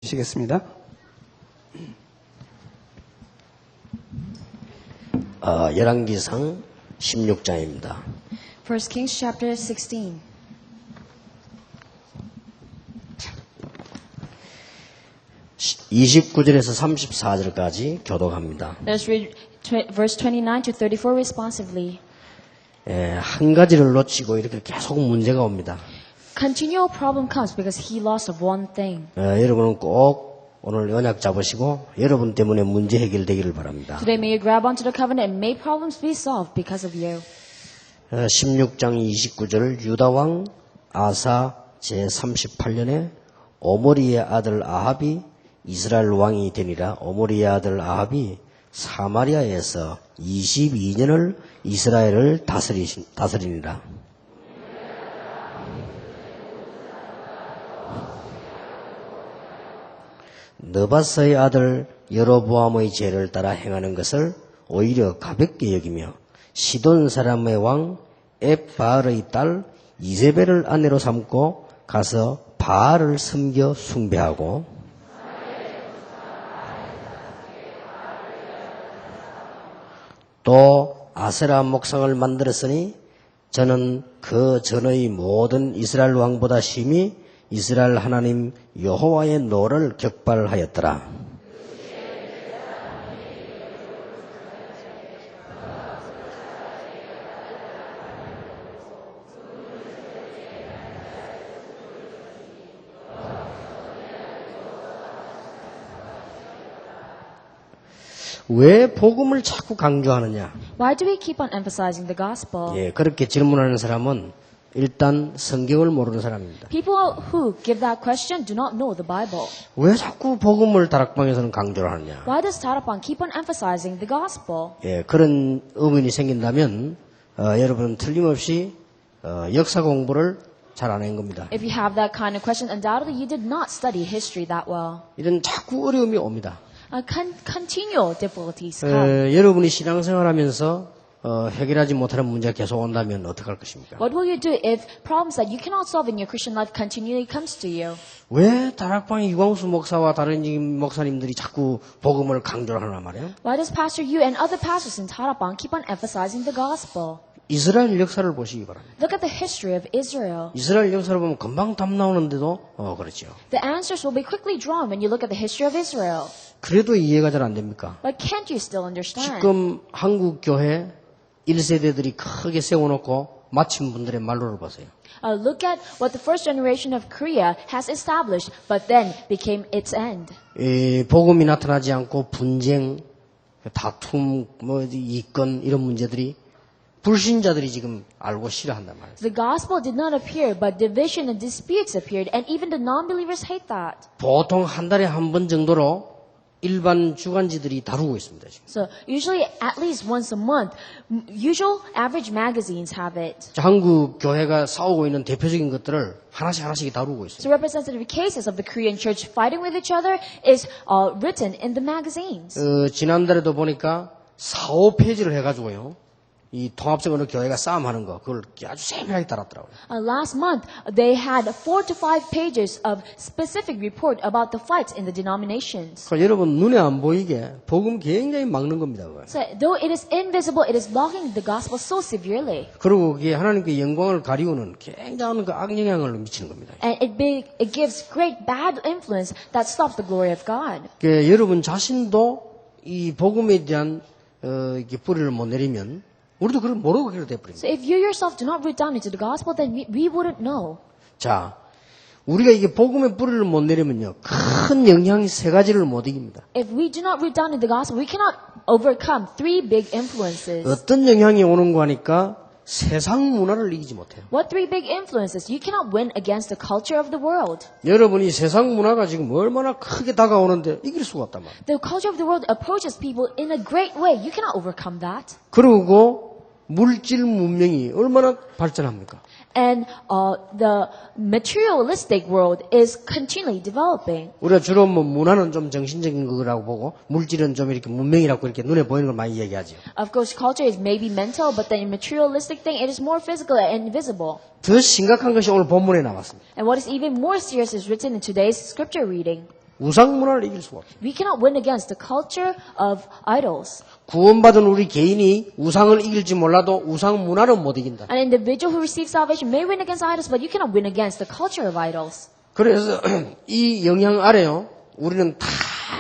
시겠습니다. 열왕기상 16장입니다. 1 Kings chapter 16. (29절에서 34절까지) 교독합니다. Let's read verse 29 to 34 responsively. 한 가지를 놓치고 이렇게 계속 문제가 옵니다. Continual problem comes because he lost of one thing. 여러분은 꼭 오늘 언약 잡으시고 여러분 때문에 문제 해결되기를 바랍니다. Today may you grab onto the covenant and may problems be solved because of you. 16장 29절 유다왕 아사 제38년에 오므리의 아들 아합이 이스라엘 왕이 되니라. 오므리의 아들 아합이 사마리아에서 22년을 이스라엘을 다스리니라. 느바스의 아들 여로보암의 죄를 따라 행하는 것을 오히려 가볍게 여기며 시돈 사람의 왕 앱바알의 딸 이세벨을 아내로 삼고 가서 바알을 섬겨 숭배하고 또 아세라 목상을 만들었으니 저는 그 전의 모든 이스라엘 왕보다 심히 이스라엘 하나님 여호와의 노를 격발하였더라. 왜 복음을 자꾸 강조하느냐? Why do we keep on emphasizing the gospel? 그렇게 질문하는 사람은 일단 성경을 모르는 사람입니다. People who give that question do not know the Bible. 왜 자꾸 복음을 다락방에서는 강조를 하느냐? Why does Tarapang keep on emphasizing the gospel? 그런 의문이 생긴다면 여러분은 틀림없이 역사 공부를 잘 안 한 겁니다. If you have that kind of question, undoubtedly you did not study history that well. 이런 자꾸 어려움이 옵니다. Continual difficulties come. 여러분이 신앙생활하면서 해결하지 못하는 문제가 계속 온다면 어떻게 할 것입니까? What will you do if problems that you cannot solve in your Christian life continually comes to you? 왜 다락방의 이광수 목사와 다른 목사님들이 자꾸 복음을 강조를 하나 말이에요? Why does Pastor Yu and other pastors in Tarapang keep on emphasizing the gospel? 이스라엘 역사를 보시기 바랍니다. Look at the history of Israel. 이스라엘 역사를 보면 금방 답 나오는데도 그렇죠. The answers will be quickly drawn when you look at the history of Israel. 그래도 이해가 잘 안 됩니까? But can't you still understand? 지금 한국 교회 1세대들이 크게 세워놓고 마친 분들의 말로를 보세요. Look at what the first generation of Korea has established, but then became its end. 복음이 나타나지 않고 분쟁, 다툼, 이권 이런 문제들이 불신자들이 지금 알고 싫어한단 말이에요. The gospel did not appear, but division and disputes appeared, and even the non-believers hate that. 보통 한 달에 한 번 정도로 일반 주간지들이 다루고 있습니다. 지금. So usually at least once a month, usual average magazines have it. 한국 교회가 싸우고 있는 대표적인 것들을 하나씩 다루고 있어요. So representative cases of the Korean church fighting with each other is written in the magazines. 지난달에도 보니까 4-5페이지를 해가지고요. 이 통합적으로 교회가 싸움하는 거 그걸 아주 세밀하게 달았더라고요. Last month, they had 4 to 5 pages of specific report about the fights in the denominations. 그러니까 여러분 눈에 안 보이게 복음 굉장히 막는 겁니다. 그거. So though it is invisible, it is blocking the gospel so severely. 그리고 그게 하나님께 영광을 가리우는 굉장한 그 악영향을 미치는 겁니다. And it gives great bad influence that stops the glory of God. 그러니까 여러분 자신도 이 복음에 대한 이렇게 뿌리를 못 내리면 우리도 그걸 모르고 그렇게 돼버립니다. So if you yourself do not root down into the gospel, then we wouldn't know. 자, 우리가 이게 복음의 뿌리를 못 내리면요, 큰 영향이 3가지를 못 이깁니다. If we do not root down into the gospel, we cannot overcome 3 big influences. 어떤 영향이 오는 거 하니까 세상 문화를 이기지 못해요. What 3 big influences? You cannot win against the culture of the world. 여러분이 세상 문화가 지금 얼마나 크게 다가오는데 이길 수가 없단 말이에요. The culture of the world approaches people in a great way. You cannot overcome that. 그리고 물질 문명이 얼마나 발전합니까? And the materialistic world is continually developing. 우리가 주로 문화는 좀 정신적인 거라고 보고 물질은 좀 이렇게 문명이라고 이렇게 눈에 보이는 걸 많이 얘기하죠. Of course, culture is maybe mental, but the materialistic thing, it is more physical and invisible. 더 심각한 것이 오늘 본문에 나왔습니다. And what is even more serious is written in today's scripture reading. 우상 문화를 이길 수가 없어요. We cannot win against the culture of idols. 구원받은 우리 개인이 우상을 이길지 몰라도 우상 문화는 못 이긴다. An individual who receives salvation may win against idols, but you cannot win against the culture of idols. 그래서 이 영향 아래요, 우리는 다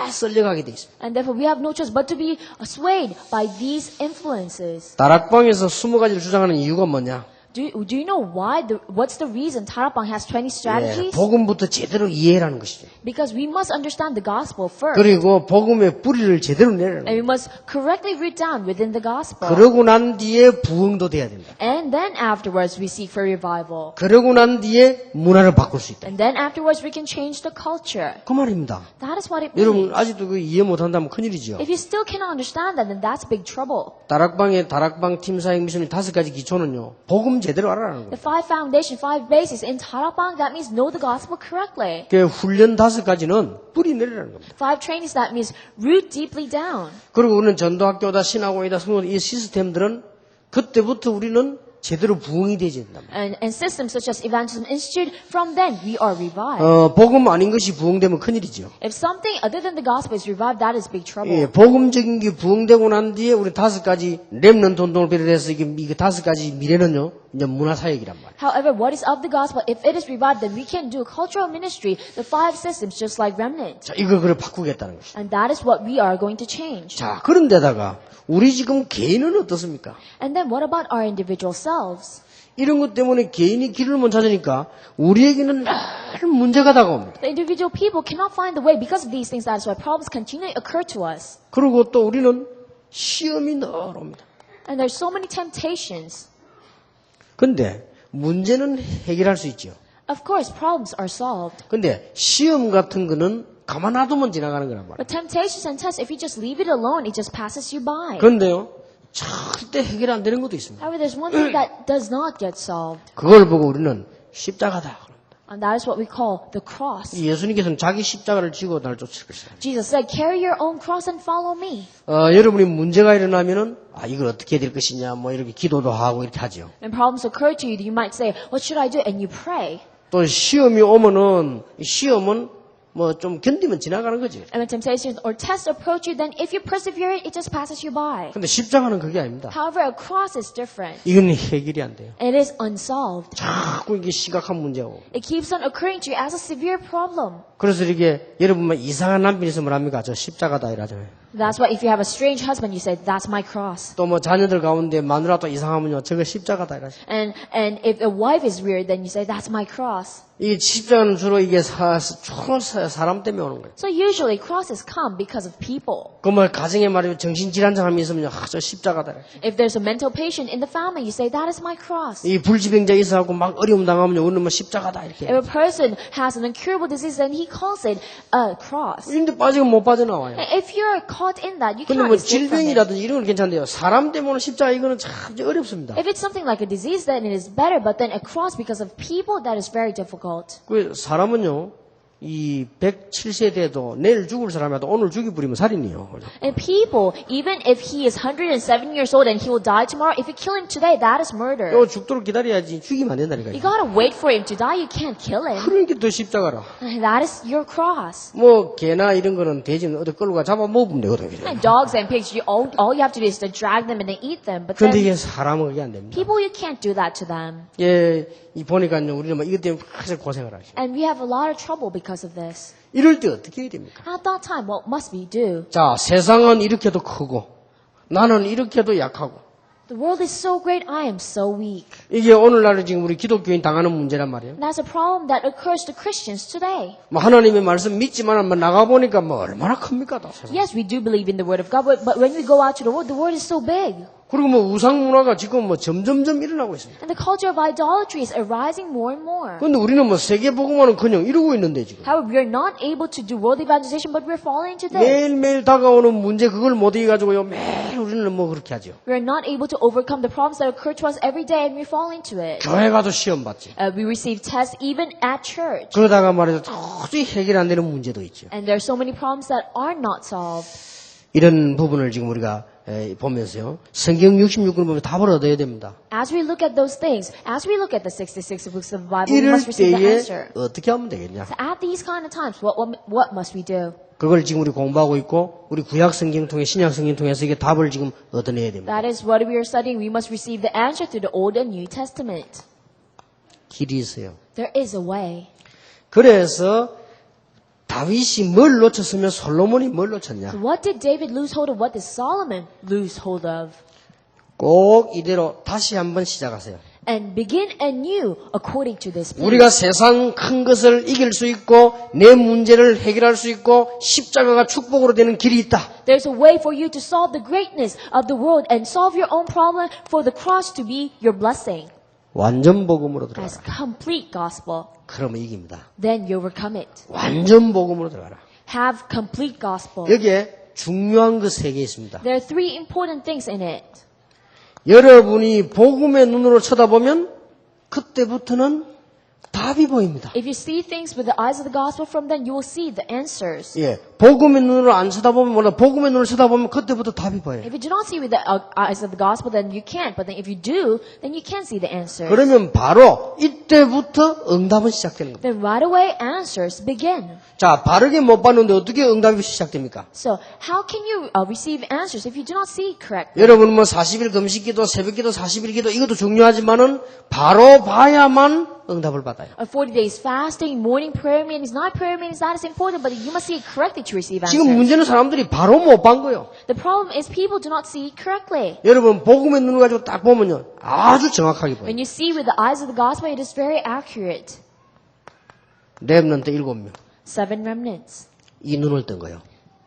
썰려가게 돼 있습니다. And therefore we have no choice but to be swayed by these influences. 다락방에서 20가지를 주장하는 이유가 뭐냐? Do you know why? What's the reason Tarapang has 20 예, strategies? 복음부터 제대로 이해하는 것이죠. Because we must understand the gospel first. 그리고 복음의 뿌리를 제대로 내려는 And 거예요. we must correctly root down within the gospel. 그러고 난 뒤에 부흥도 돼야 된다. And then afterwards we seek for revival. 그러고 난 뒤에 문화를 바꿀 수 있다. And then afterwards we can change the culture. 그 말입니다. That is what it 여러분 means. 아직도 그 이해 못한다면 큰일이죠. If you still cannot understand that, then that's big trouble. 다락방의 다락방 팀사역 미션의 5가지 기초는요, 복음 제대로 알아라는 거예요. The 5 foundation, 5 bases in Tarapang, that means know the gospel correctly. 그 훈련 5가지는 뿌리 내리라는 겁니다. 5 trainings, that means root deeply down. 그리고 우리는 전도학교다 신학원이다 성원 이 시스템들은 그때부터 우리는 제대로 부흥이 되지 않는다. And systems such as Evangelism Institute, from then we are revived. 복음 아닌 것이 부흥되면 큰일이죠. If something other than the gospel is revived, that is big trouble. 예, 복음적인 게 부흥되고 난 뒤에 우리 5가지 렘넌트 운동을 비롯해서 이게 5가지 미래는요, 이제 문화사역이란 말이에요. However, what is of the gospel, if it is revived, then we can do cultural ministry, the 5 systems just like remnant. 자, 이걸 그래 바꾸겠다는 것이죠. And that is what we are going to change. 자, 그런데다가 우리 지금 개인은 어떻습니까? And then what about our individual selves? 이런 것 때문에 개인이 길을 못 찾으니까 우리에게는 늘 문제가 다가옵니다. The individual people cannot find the way because of these things. That is why problems continually occur to us. 그리고 또 우리는 시험이 늘 옵니다. And there's so many temptations. 근데 문제는 해결할 수 있죠. Of course, problems are solved. 근데 시험 같은 거는 가만 놔두면 지나가는 거란 말이에요. But temptations and tests, if you just leave it alone, it just passes you by. 그런데요, 절대 해결 안 되는 것도 있습니다. However, there's one thing that does not get solved. 그걸 보고 우리는 십자가다. And that is what we call the cross. 예수님께서는 자기 십자가를 지고 날 쫓을 것이다. Jesus said, carry your own cross and follow me. 여러분이 문제가 일어나면은 이걸 어떻게 해야 될 것이냐 뭐 이렇게 기도도 하고 이렇게 하죠. When problems occur to you, you might say, what should I do? And you pray. 또 시험이 오면은 시험은 뭐 좀 견디면 지나가는 거지. And when temptations or tests approach you, then if you persevere, it just passes you by. 근데 십자가는 그게 아닙니다. However, a cross is different. 이건 해결이 안 돼요. It is unsolved. 자꾸 이게 심각한 문제고. It keeps on occurring to you as a severe problem. 그래서 이게 여러분만 이상한 남편이 있으면 합니까? 저 십자가다 이러잖아요. That's why if you have a strange husband, you say, that's my cross. 또 뭐 자녀들 가운데 마누라도 이상하면요, 저거 십자가다 이러죠. And if a wife is weird, then you say, that's my cross. 이 십자가는 주로 이게 주로 사람 때문에 오는 거예요. So usually crosses come because of people. 그 뭐 가정에 말이면 정신질환 사람이 있으면 저 십자가다. If there's a mental patient in the family, you say, that is my cross. 이 불지병자 있어갖고 막 어려움 당하면 오늘 뭐 십자가다 이렇게. If a person has an incurable disease, then he calls it a cross. 근데 빠지면 못 빠져나와요. If you're caught in that, you 근데 cannot 뭐 escape from it. 질병이라든지 이런 건 괜찮대요. 사람 때문에 십자가 이거는 참 어렵습니다. If it's something like a disease, then it is better. But then a cross because of people, that is very difficult. 그 사람은요, 이 107세 돼도 내일 죽을 사람이라도 오늘 죽여버리면 살인이요. And people, even if he is 107 years old and he will die tomorrow, if you kill him today, that is murder. 또 죽도록 기다려야지 죽이면 안 된다니까요. You gotta wait for him to die. You can't kill him. 그런 게 더 십자가라. That is your cross. 뭐 개나 이런 거는 돼지는 어디 끌고 가 잡아 먹으면 되거든요. And dogs and pigs, all you have to do is to drag them and then eat them. But 그런데 then 이게 사람은 그게 안 됩니다. people, you can't do that to them. 예, 이 보니까요, 우리는 막 이것 때문에 가장 고생을 하죠. And we have a lot of trouble because of this. 이럴 때 어떻게 해야 됩니까? At that time, what must we do? 자, 세상은 이렇게도 크고 나는 이렇게도 약하고 The world is so great, I am so weak. 이게 오늘날 지금 우리 기독교인 당하는 문제란 말이에요. And that's a problem that occurs to Christians today. 뭐 하나님의 말씀 믿지만 나가 보니까 뭐 얼마나 큽니까, 다 세상. Yes, we do believe in the Word of God, but when we go out to the world is so big. 그리고 뭐 우상 문화가 지금 뭐 점점점 일어나고 있습니다. And the culture of idolatry is arising more and more. 그런데 우리는 뭐 세계 복음화는 그냥 이러고 있는데 지금 However, we are not able to do world evangelization, but we're falling into this. 매일매일 다가오는 문제 그걸 못 이겨가지고요 매일 우리는 뭐 그렇게 하죠. We are not able to overcome the problems that occur to us every day, and we fall into it. 교회 가도 시험 받지. We receive tests even at church. 그러다가 말이죠 도저히 해결 안 되는 문제도 있죠. And there are so many problems that are not solved. 이런 부분을 지금 우리가 보면서요. 성경 66권 보면 답을 얻어야 됩니다. As we look at those things, as we look at the 66 books of the Bible, we 이럴 must receive the 때에 answer. 어떻게 하면 되겠냐? So at these kind of times, what must we do? 그걸 지금 우리 공부하고 있고 우리 구약 성경 통해 신약 성경 통해서 이게 답을 지금 얻어내야 됩니다. That is what we are studying. We must receive the answer through the Old and New Testament. 길이 있어요. There is a way. 그래서 다윗이 뭘 놓쳤으면 솔로몬이 뭘 놓쳤냐? So what did David lose hold of? What did Solomon lose hold of? 꼭 이대로 다시 한번 시작하세요. And begin anew according to this plan. 우리가 세상 큰 것을 이길 수 있고 내 문제를 해결할 수 있고 십자가가 축복으로 되는 길이 있다. There's a way for you to solve the greatness of the world and solve your own problem for the cross to be your blessing. 완전 복음으로 들어가라. As complete gospel. 그러면 이깁니다. Then you overcome it. 완전 복음으로 들어가라. Have complete gospel. 여기에 중요한 것 세 개 있습니다. There are three important things in it. 여러분이 복음의 눈으로 쳐다보면 그때부터는 답이 보입니다. If you see things with the eyes of the gospel from then, you will see the answers. 예, 복음의 눈으로 안 쳐다보면 몰라. 복음의 눈으로 쳐다보면 그때부터 답이 보여요. If you do not see with the eyes of the gospel, then you can't. But then if you do, then you can see the answers. 그러면 바로 이때부터 응답은 시작되는 겁니다. Then right away, answers begin. 자, 바르게 못 봤는데 어떻게 응답이 시작됩니까? So how can you receive answers if you do not see correctly? 여러분 뭐 40일 금식기도, 새벽기도, 40일기도 이것도 중요하지만은 바로 봐야만 응답을 받아요. 40 days fasting, morning prayer meetings, night prayer meetings, that is important, but you must see it correctly to receive 지금 answers. 문제는 사람들이 바로 못 본 거예요. The problem is people do not see it correctly. 여러분 복음의 눈을 가지고 딱 보면요, 아주 정확하게 보여요. When you see with the eyes of the gospel, it is very accurate. 렘넌트 7명. 7 remnants. 이 눈을 뜬 거예요.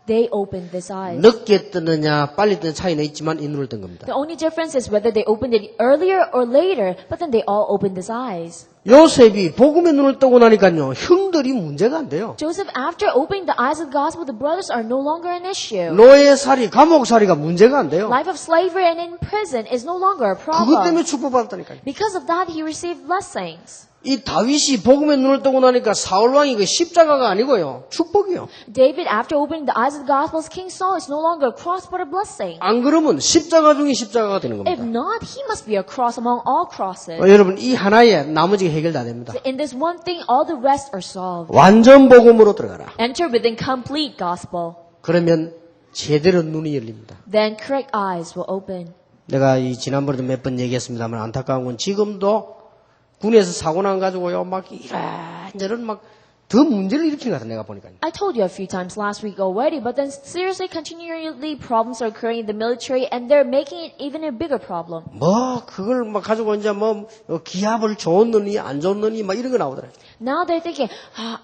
They opened this eyes. 늦게 뜨느냐 빨리 뜨느냐 차이는 있지만 이 눈을 뜬 겁니다. The only difference is whether they opened it earlier or later, but then they all opened his eyes. 요셉이 복음의 눈을 뜨고 나니까요, 형들이 문제가 안 돼요. Joseph, after opening the eyes of the gospel, the brothers are no longer an issue. 노예살이, 감옥살이가 문제가 안 돼요. Life of slavery and in prison is no longer a 그것 때문에 problem. 축복받았다니까요. Because of that, he received blessings. 이 다윗이 복음의 눈을 뜨고 나니까 사울왕이 그 십자가가 아니고요, 축복이요. David, after opening the eyes of the gospels, King Saul is no longer a cross but a blessing. 안 그러면 십자가 중에 십자가가 되는 If 겁니다. not, he must be a cross among all crosses. 여러분 이 하나에 나머지가 해결 다 됩니다. In this one thing, all the rest are solved. 완전 복음으로 들어가라. Enter within complete gospel. 그러면 제대로 눈이 열립니다. Then correct eyes will open. 내가 이 지난번에도 몇 번 얘기했습니다만 안타까운 건 지금도 군에서 사고 난 가지고요, 막 이런저런 막 더 문제를 일으키는 것 같아, 내가 보니까. I told you a few times last week already, but then seriously, continually problems are occurring in the military, and they're making it even a bigger problem. 뭐 그걸 막 가지고 이제 뭐 기합을 좋았느니 안 좋느니 막 이런 거 나오더라. Now they're thinking,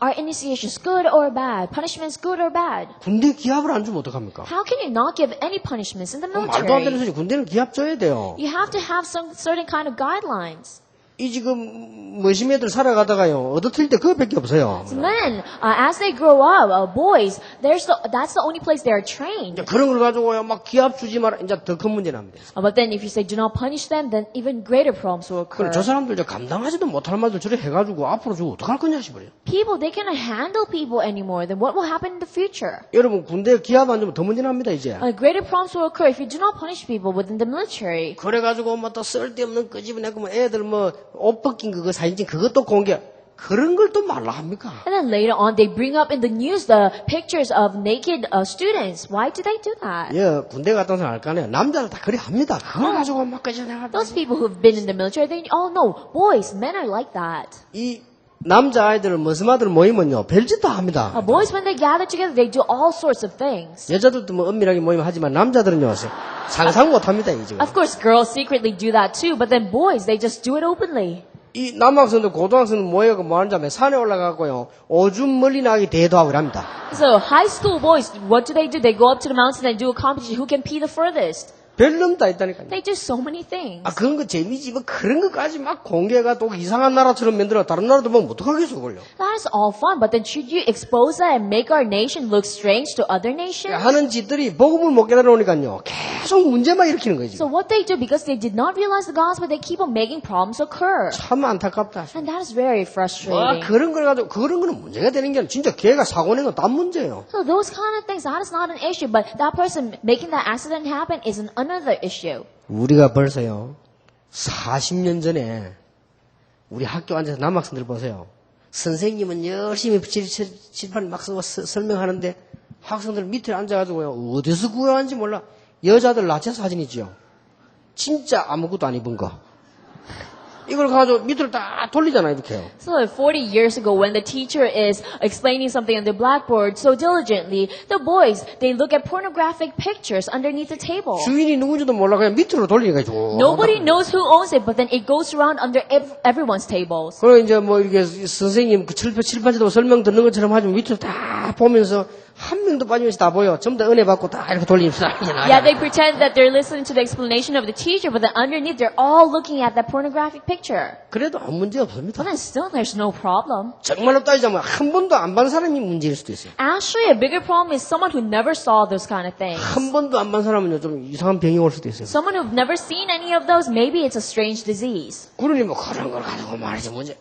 are initiations good or bad? Punishments good or bad? 군대 기합을 안 주면 어떡합니까? How can you not give any punishments in the 말도 안 되는 military? 소리. 군대는 기합 줘야 돼요. You have to have some certain kind of guidelines. 이 지금 머신 애들 살아가다가요, 얻어틀릴 때 그거밖에 없어요. Men, as they grow up, boys, that's the only place they are trained. 이제 그런 걸 가지고요, 막 기합 주지 마라. 이제 더 큰 문제 납니다. But then if you say do not punish them, then even greater problems will occur. 그럼 저 사람들 이제 감당하지도 못할 말들 저래 해가지고 앞으로 저 어떡할 거냐 싶어요. People, they cannot handle people anymore. Then what will happen in the future? 여러분 군대 기합 안 주면 더 문제 납니다 이제. Greater problems will occur if you do not punish people within the military. 그래가지고 뭐 또 쓸데없는 끄집어내고 뭐 애들 뭐 옷 벗긴 그거 사진 찍 그것도 공개. 그런 걸 또 말라 합니까? And then later on, they bring up in the news the pictures of naked students. Why do they do that? 예, 군대 갔다 온 사람 알거 아니에요. 남자들 다 그래 합니다. 그걸 가지고 막 끄집어내가. Those people who've been in the military, they all know boys, men are like that. 이 남자 아이들, 머스마들 모이면요, 별짓 다 합니다. Boys, when they gather together, they do all sorts of things. 여자들도 뭐 은밀하게 모이면 하지만 남자들은요, 상상 못 합니다, 이 지금. Of course, girls secretly do that too, but then boys, they just do it openly. 이 남학생들, 고등학생들 모여가 뭐 하는지 하면 산에 올라가고요, 오줌 멀리 나기 대회도 그럽니다. So high school boys, what do? They go up to the mountain and do a competition who can pee the furthest. 별놈 다 있다니까요. They do so many things. 아, 그런 거 재미지. 뭐 그런 것까지 막 공개가 또 이상한 나라처럼 만들어. 다른 나라도 뭐 어떡하겠어, 그걸요. That is all fun, but then should you expose that and make our nation look strange to other nations? 하는 짓들이 복음을 못 깨달으니까요. 계속 문제만 일으키는 거예요. So 지금. what they do, because they did not realize the gospel, they keep on making problems occur. 참 안타깝다. And that is very frustrating. 그런 걸 가지고 그런 거는 문제가 되는 게 아니라 진짜 걔가 사고 낸 건 딴 문제예요. So those kind of things, that is not an issue, but that person making that accident happen is another issue. 우리가 벌써요 40년 전에 우리 학교 앉아서 남학생들 보세요. 선생님은 열심히 칠판 막 쓰고 설명하는데 학생들 밑에 앉아가지고요 어디서 구해왔는지 몰라. 여자들 나체 사진이지요. 진짜 아무것도 안 입은 거. 이걸 가지고 밑으로 다 돌리잖아요 이렇게요. So like 40 years ago, when the teacher is explaining something on the blackboard so diligently, the boys, they look at pornographic pictures underneath the table. 주인이 누군지도 몰라 그냥 밑으로 돌리니까 쭉. Nobody knows who owns it, but then it goes around under everyone's tables. 그리고 이제 뭐 이렇게 선생님 그 칠판지도 설명 듣는 것처럼 하지만 밑으로 다 보면서 한 명도 빠짐없이 다 보여. 전부 다 은혜 받고 다 이렇게 돌립시다. Yeah, they pretend that they're listening to the explanation of the teacher, but then underneath they're all looking at that pornographic picture. 그래도 아무 문제 없습니다. But then still there's no problem. 정말로 따지자면 한 번도 안 본 사람이 문제일 수도 있어요. Actually, a bigger problem is someone who never saw those kind of things. 한 번도 안 본 사람은요 좀 이상한 병이 올 수도 있어요. Someone who've never seen any of those, maybe it's a strange disease. 그러니 뭐 그런 걸 가지고 말이지 문제.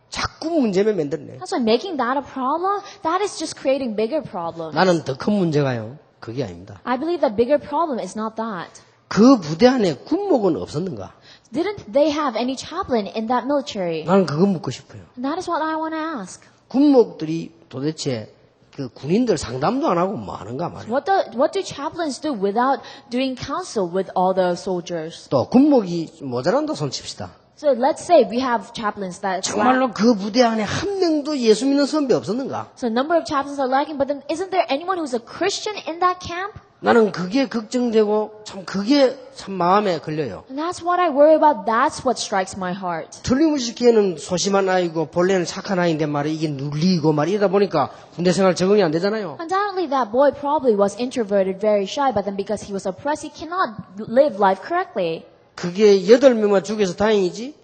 자꾸 문제면 만들네. That's why making that a problem, that is just creating bigger problems. 나는 더 큰 문제가요. 그게 아닙니다. I believe that bigger problem is not that. 그 부대 안에 군목은 없었는가? Didn't they have any chaplain in that military? 나는 그거 묻고 싶어요. And that is what I want to ask. 군목들이 도대체 그 군인들 상담도 안 하고 뭐 하는가 말이야. What do chaplains do without doing counsel with all the soldiers? 또 군목이 모자란다 손 칩시다. So let's say we have chaplains that 정말로 그 부대 안에 한 명도 예수 믿는 선배 없었는가? So a number of chaplains are lacking, but then isn't there anyone who's a Christian in that camp? 나는 그게 걱정되고 참 그게 참 마음에 걸려요. And that's what I worry about. That's what strikes my heart. 틀림없이 걔는 소심한 아이고 본래는 착한 아이인데 말이야 이게 눌리고 말이다 보니까 군대 생활 적응이 안 되잖아요. Undoubtedly, that boy probably was introverted, very shy, but then because he was oppressed, he cannot live life correctly. 그게 8명만 죽여서 다행이지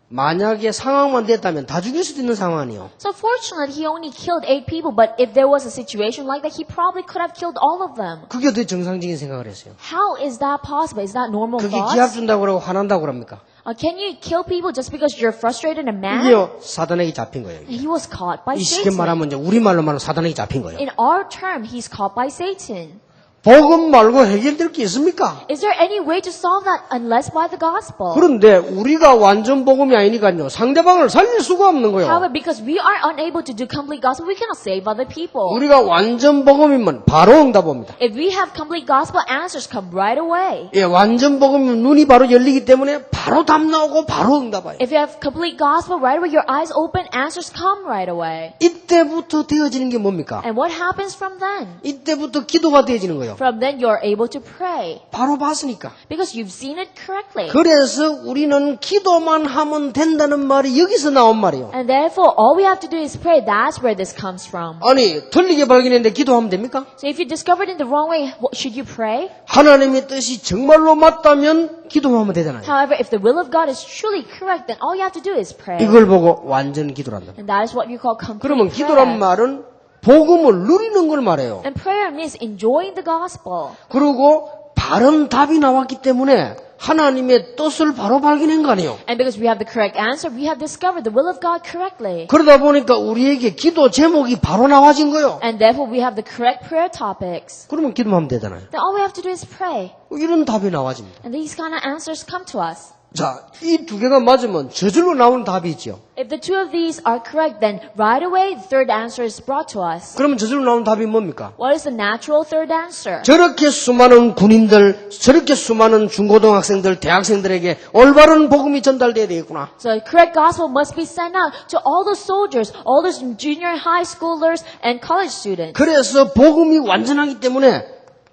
만약에 상황만 됐다면 다 죽일 수도 있는 상황이요. So fortunately, he only killed 8 people, but if there was a situation like that, he probably could have killed all of them. 그게 더 정상적인 생각을 했어요. How is that possible? Is that normal 그게 thoughts? 기합 준다고 그러고 화난다고 그럽니까? Can you kill people just because you're frustrated and mad? 이게요 사단에게 잡힌 거예요. He was caught by 이 쉽게 Satan. 말하면 이제 우리말로 말하면 사단에게 잡힌 거예요. In our term, he's caught by Satan. 복음 말고 해결될 게 있습니까? Is there any way to solve that unless by the gospel? 그런데 우리가 완전 복음이 아니니까요. 상대방을 살릴 수가 없는 거예요. However, because we are unable to do complete gospel, we cannot save other people. 우리가 완전 복음이면 바로 응답합니다. If we have complete gospel, answers come right away. 예, 완전 복음이면 눈이 바로 열리기 때문에 바로 답 나오고 바로 응답해요. If you have complete gospel, right away your eyes open, answers come right away. 이때부터 되어지는 게 뭡니까? And what happens from then? 이때부터 기도가 되어지는 거예요. From then you're able to pray. 바로 봤으니까. Because you've seen it correctly. 그래서 우리는 기도만 하면 된다는 말이 여기서 나온 말이에요. And therefore, all we have to do is pray. That's where this comes from. 아니, 틀리게 발견했는데 기도하면 됩니까? So if you discovered it the wrong way, should you pray? 하나님의 뜻이 정말로 맞다면 기도하면 되잖아요. However, if the will of God is truly correct, then all you have to do is pray. 이걸 보고 완전 기도란다. And that is what you call complete 그러면 prayer. 기도란 말은 복음을 누리는 걸 말해요. And prayer means enjoying the gospel. 그리고 바른 답이 나왔기 때문에 하나님의 뜻을 바로 발견한 거 아니에요. And because we have the correct answer, we have discovered the will of God correctly. 그러다 보니까 우리에게 기도 제목이 바로 나와진 거예요. And therefore, we have the correct prayer topics. 그러면 기도하면 되잖아요. Then all we have to do is pray. 이런 답이 나와집니다. And these kind of answers come to us. 자, 이 두 개가 맞으면 저절로 나오는 답이 있죠. If the two of these are correct, then right away, the third answer is brought to us. 그러면 저절로 나오는 답이 뭡니까? What is the natural third answer? 저렇게 수많은 군인들, 저렇게 수많은 중고등학생들, 대학생들에게 올바른 복음이 전달돼야 되겠구나. So the correct gospel must be sent out to all those soldiers, all those junior high schoolers, and college students. 그래서 복음이 완전하기 때문에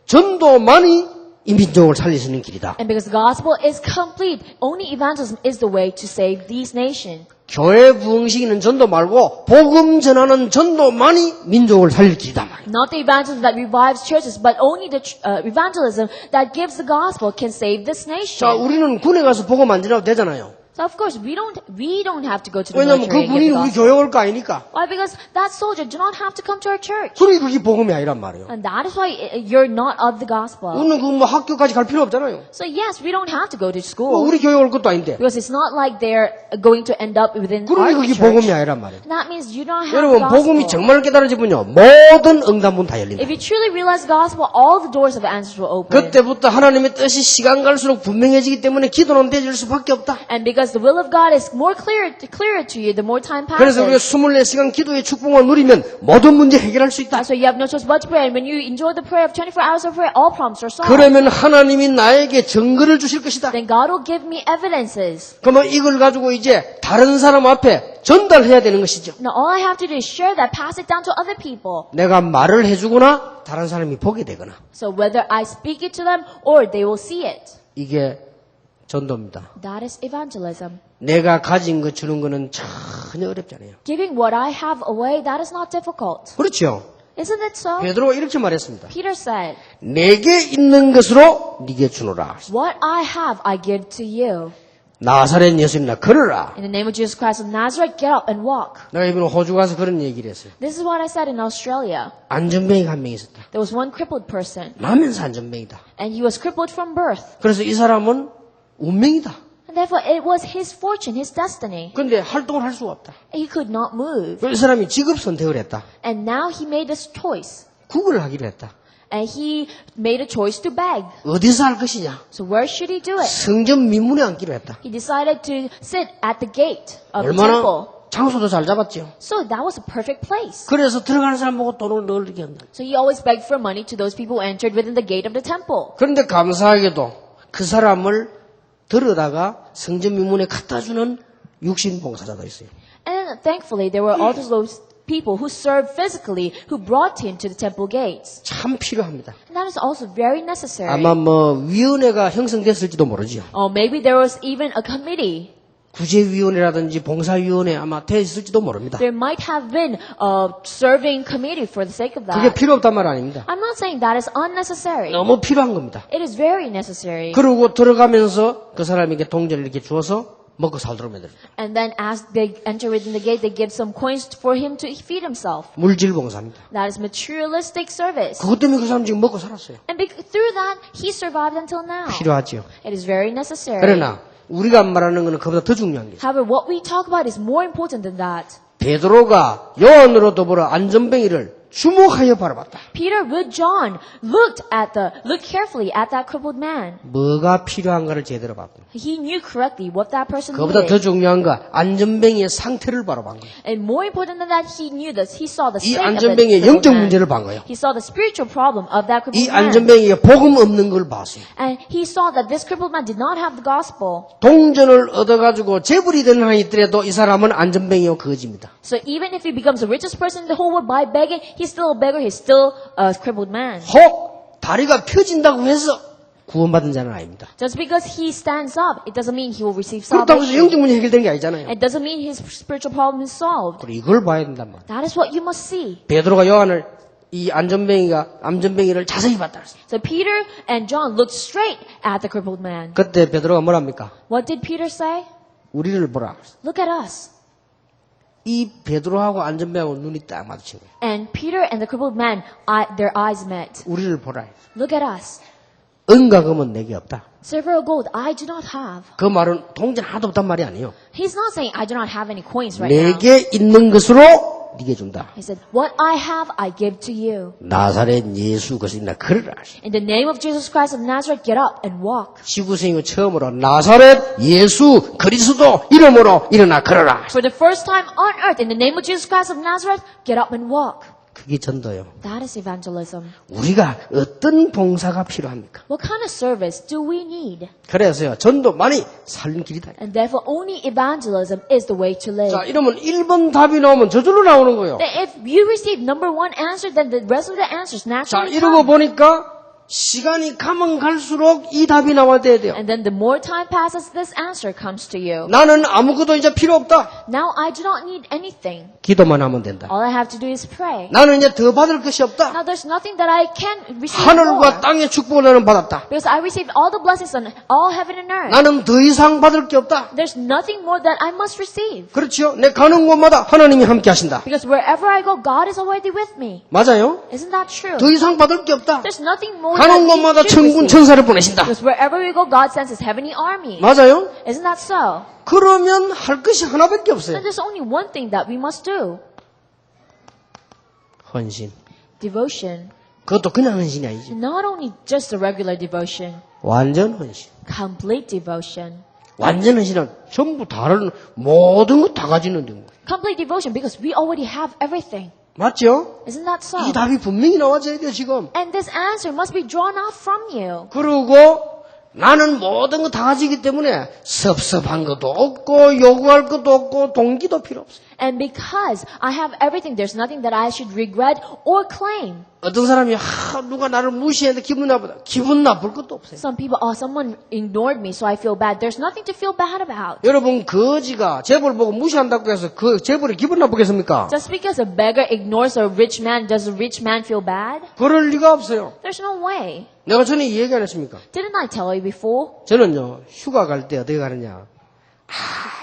전도만이 이 민족을 살릴 수 있는 길이다. And because the gospel is complete, only evangelism is the way to save these nations. 교회 부흥시키는 전도 말고 복음 전하는 전도만이 민족을 살릴 길이다 말이야. Not the evangelism that revives churches, but only the evangelism that gives the gospel can save this 자, nation. 우리는 군에 가서 복음 안 전해도 되잖아요. So of course we don't have to go to the 왜냐하면 military and 그분이 give the 우리 gospel. 교회 올 거 아니니까. Why? Because that soldier do not have to come to our church. 그러니 그게 복음이 아니란 말이에요. And that is why you're not of the gospel. 우리는 그 뭐 학교까지 갈 필요 없잖아요. So yes, we don't have to go to 뭐 school. 우리 교회 올 것도 아닌데. Because it's not like they're going to end up within 그러니 our 그게 church. 복음이 아니란 말이에요. That means you don't have 여러분 복음이 gospel. 정말 깨달아지면요 모든 응답문 다 열린다. If you truly realize gospel, all the doors of answers will open. 그때부터 하나님의 뜻이 시간 갈수록 분명해지기 때문에 기도는 되질 수밖에 없다. And because the will of God is more clearer to you, the more time 그래서 우리가 passes. 24시간 기도의 축복을 누리면 모든 문제 해결할 수 있다. That's why you have no choice but to pray. And when you enjoy the prayer of 24 hours of prayer, all problems are solved. 그러면 하나님이 나에게 증거를 주실 것이다. Then God will give me evidences. 그러면 이걸 가지고 이제 다른 사람 앞에 전달해야 되는 것이죠. Now all I have to do is share that, pass it down to other people. 내가 말을 해주거나 다른 사람이 보게 되거나 So whether I speak it to them or they will see it. 이게 전도입니다. That is evangelism. 내가 가진 거 주는 거는 전혀 어렵지 않아요. Giving what I have away, that is not difficult. 그렇죠. Isn't it so? 베드로가 이렇게 말했습니다. Peter said, 내게 있는 것으로 네게 주노라. what I have, I give to you. 나사렛 예수님이나 걸어라. In the name of Jesus Christ of Nazareth, get up and walk. 내가 이번에 호주 가서 그런 얘기를 했어요. This is what I said in Australia. 안전뱅이가 한 명 있었다. There was one crippled person, 나면서 안전뱅이다. and he was crippled from birth. 그래서 이 사람은 운명이다. And therefore, it was his fortune, his destiny. 그런데 활동을 할 수가 없다. He could not move. 그래서 이 사람이 직업 선택을 했다. And now he made this choice. 구걸을 하기로 했다. And he made a choice to beg. 어디서 할 것이냐? So where should he do it? 성전 민문에 앉기로 했다. He decided to sit at the gate of the 얼마나 temple. 장소도 잘 잡았죠. So that was a perfect place. 그래서 들어가는 사람 보고 돈을 넣으게 한다. So he always begged for money to those people who entered within the gate of the temple. 그런데 감사하게도 그 사람을 들어다가 성전 민문에 갖다 주는 육신 봉사자도 있어요. And thankfully, there were also those people who served physically, who brought him to the temple gates. 참 필요합니다. And that is also very necessary. 아마 뭐 위원회가 형성됐을지도 모르지요. Or maybe there was even a committee. 구제위원회라든지 봉사위원회 아마 돼 있을지도 모릅니다. There might have been a serving committee for the sake of 그게 that. 필요 없단 말 아닙니다. I'm not saying that is unnecessary. 너무 필요한 겁니다. It is very necessary. 그러고 들어가면서 그 사람에게 동전을 이렇게 주어서 먹고 살도록 만들어요. And then as they enter within the gate, they give some coins for him to feed himself. 물질 봉사입니다. That is materialistic service. 그것 때문에 그 사람 지금 먹고 살았어요. And through that, he survived until now. 필요하지요. It is very necessary. 그러나 우리가 말하는 것은 그보다 더 중요한 게 However, what we talk about is more important than that. 베드로가 요한으로 더불어 안전뱅이를 주목하여 바라봤다. Peter with John looked carefully at that crippled man. 뭐가 필요한가를 제대로 봤고 He knew correctly what that person 그보다 더 needed. 중요한 거 안전뱅이의 상태를 바라본 거예요. And more important than that, he saw the 이 state of that 안전뱅이의 crippled 영적 man. 문제를 본 거예요. He saw the spiritual problem of that 이 crippled man. 안전뱅이에 복음 없는 걸 봤어요. And he saw that this crippled man did not have the gospel. 동전을 얻어가지고 재벌이 되는 한이 있더라도 이 사람은 안전뱅이요 거지입니다. So even if he becomes the richest person in the whole world by begging, he's still a beggar, he's still a crippled man. 혹 다리가 펴진다고 해서 구원받은 자는 아닙니다. Just because he stands up, it doesn't mean he will receive 그렇다고 해서 salvation. 영적 문제 해결된 게 아니잖아요. It doesn't mean his spiritual problem is solved. 그리고 이걸 봐야 된단 말이에요. That is what you must see. 베드로가 요한을 이 안전뱅이를 자세히 봤다 그랬어요. So Peter and John looked straight at the crippled man. 그때 베드로가 뭐랍니까? What did Peter say? 우리를 보라. Look at us. 이 베드로하고 안전뱅이하고 눈이 딱 마주친 거예요. And Peter and the crippled man, their eyes met. 우리를 보라. Look at us. 은과 금은 내게 없다. Silver or gold, I do not have. 그 말은 동전 하나도 없단 말이 아니에요. He's not saying I do not have any coins right now. 내게 있는 것으로 네게 준다. He said, what I have, I give to you. 나사렛 예수 그리스도나 걸으라. In the name of Jesus Christ of Nazareth, get up and walk. 지구생이 처음으로 나사렛 예수 그리스도 이름으로 일어나 걸어라. For the first time on earth, in the name of Jesus Christ of Nazareth, get up and walk. 그게 전도요. That is evangelism. 우리가 어떤 봉사가 필요합니까? What kind of service do we need? 그래서요. 전도 많이 살린 길이다. And therefore, only evangelism is the way to live. 자, 이러면 1번 답이 나오면 저절로 나오는 거예요. That if you receive number one answer, then the rest of the answers 자, naturally 이러고 come. 보니까 시간이 가면 갈수록 이 답이 나와야 돼요. And then the more time passes, this answer comes to you. 나는 아무것도 이제 필요 없다. Now I do not need anything. 기도만 하면 된다. All I have to do is pray. 나는 이제 더 받을 것이 없다. Now there's nothing that I can receive 하늘과 more. 땅의 축복을 나는 받았다. Because I received all the blessings on all heaven and earth. 나는 더 이상 받을 게 없다. There's nothing more that I must receive. 그렇죠? 내 가는 곳마다 하나님이 함께 하신다. Because wherever I go, God is already with me. 맞아요? Isn't that true? 더 이상 받을 게 없다. There's nothing more that 가는 we 곳마다 should 천군 receive. 천사를 보내신다. Because wherever we go, God sends His heavenly army. 맞아요? Isn't that so? 그러면 할 것이 하나밖에 And 없어요. there's only one thing that we must do. 헌신. Devotion. 그것도 그냥 헌신이 아니죠. Not only just a regular devotion. 완전 헌신. Complete devotion. 완전 헌신은 전부 다른 모든 거 다 가지는 데 Complete devotion because we already have everything. 맞죠? Isn't that so? 이 답이 분명히 나와줘야 돼요, 지금. And this answer must be drawn out from you. 그리고 나는 모든 거 다 가지기 때문에 섭섭한 것도 없고 요구할 것도 없고 동기도 필요 없어요. And because I have everything, there's nothing that I should regret or claim. 어떤 사람이 누가 나를 무시했는데 기분 나쁘다. 기분 나쁠 것도 없어요. Some people, someone ignored me, so I feel bad. There's nothing to feel bad about. 여러분 거지가 재벌 보고 무시한다고 해서 그 재벌이 기분 나쁘겠습니까? Just because a beggar ignores a rich man, does a rich man feel bad? 그럴 리가 없어요. There's no way. 내가 전에 이 얘기 안 했습니까? Didn't I tell you before? 저는요 휴가 갈 때 어떻게 가느냐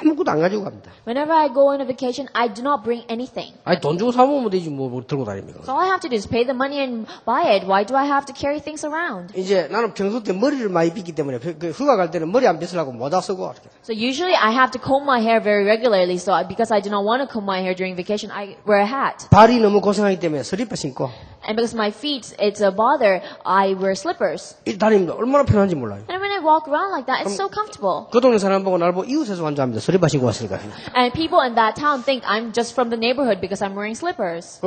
아무것도 안 가지고 갑니다. Whenever I go on a vacation, I do not bring anything. 아니 돈 주고 사 먹으면 되지 뭐 들고 다닙니까? So all I have to do is pay the money and buy it. Why do I have to carry things around? 이제 나는 평소 때 머리를 많이 빗기 때문에 그 휴가 갈 때는 머리 안 빗으려고 모자 쓰고 이렇게. So usually I have to comb my hair very regularly. So because I do not want to comb my hair during vacation, I wear a hat. 발이 너무 고생하기 때문에 슬리퍼 신고 And because my feet, it's a bother, I wear slippers. 이 다닙니다. 얼마나 편한지 몰라요. And when I walk around like that, it's so comfortable. 그 동네 사람 보고 나를 보고 이웃에서 환자합니다. 슬리퍼 신고 왔으니까. And people in that town think I'm just from the neighborhood because I'm wearing slippers.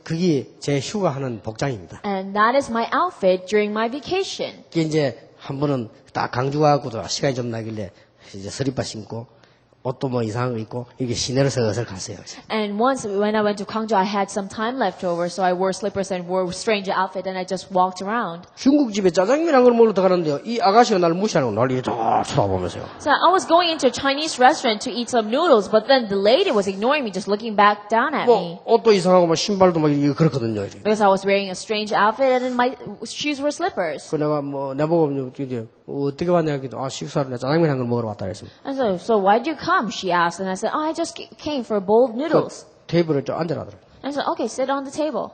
그게 제 휴가하는 복장입니다. And that is my outfit during my vacation. 그게 이제 한 번은 딱 강주 가고도 시간이 좀 나길래 이제 슬리퍼 신고 옷도 뭐 이상한 거 입고 이렇게 시내로 슬슬 갔어요. And once when I went to Gwangju, I had some time left over, so I wore slippers and wore a strange outfit, and I just walked around. 중국집에 짜장면 한 그릇 먹으러 들어가는데요. 이 아가씨가 나를 무시하는 거 난리 다 쳐다보면서요. So I was going into a Chinese restaurant to eat some noodles, but then the lady was ignoring me, just looking back down at me. 뭐 옷도 이상하고 막 신발도 막 이렇게 그렇거든요. 이렇게. Because I was wearing a strange outfit, and then my shoes were slippers. 그 내가 뭐 내보고 이제 어떻게 왔냐 했더니 식사를 짜장면 한 그릇 먹으러 왔다 그랬습니다. And so why'd you come? She asked, and I said, I just came for a bowl of noodles. 테이블에 좀 앉으라더라고요. And I said, okay, sit on the table.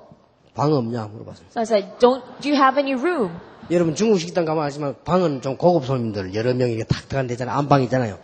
방 없냐 물어봤어요. So I said, do you have any room? 여러분 중국 식당 가면 아시지만 방은 좀 고급 손님들 여러 명이 탁 들어간 데잖아요. 안방 있잖아요.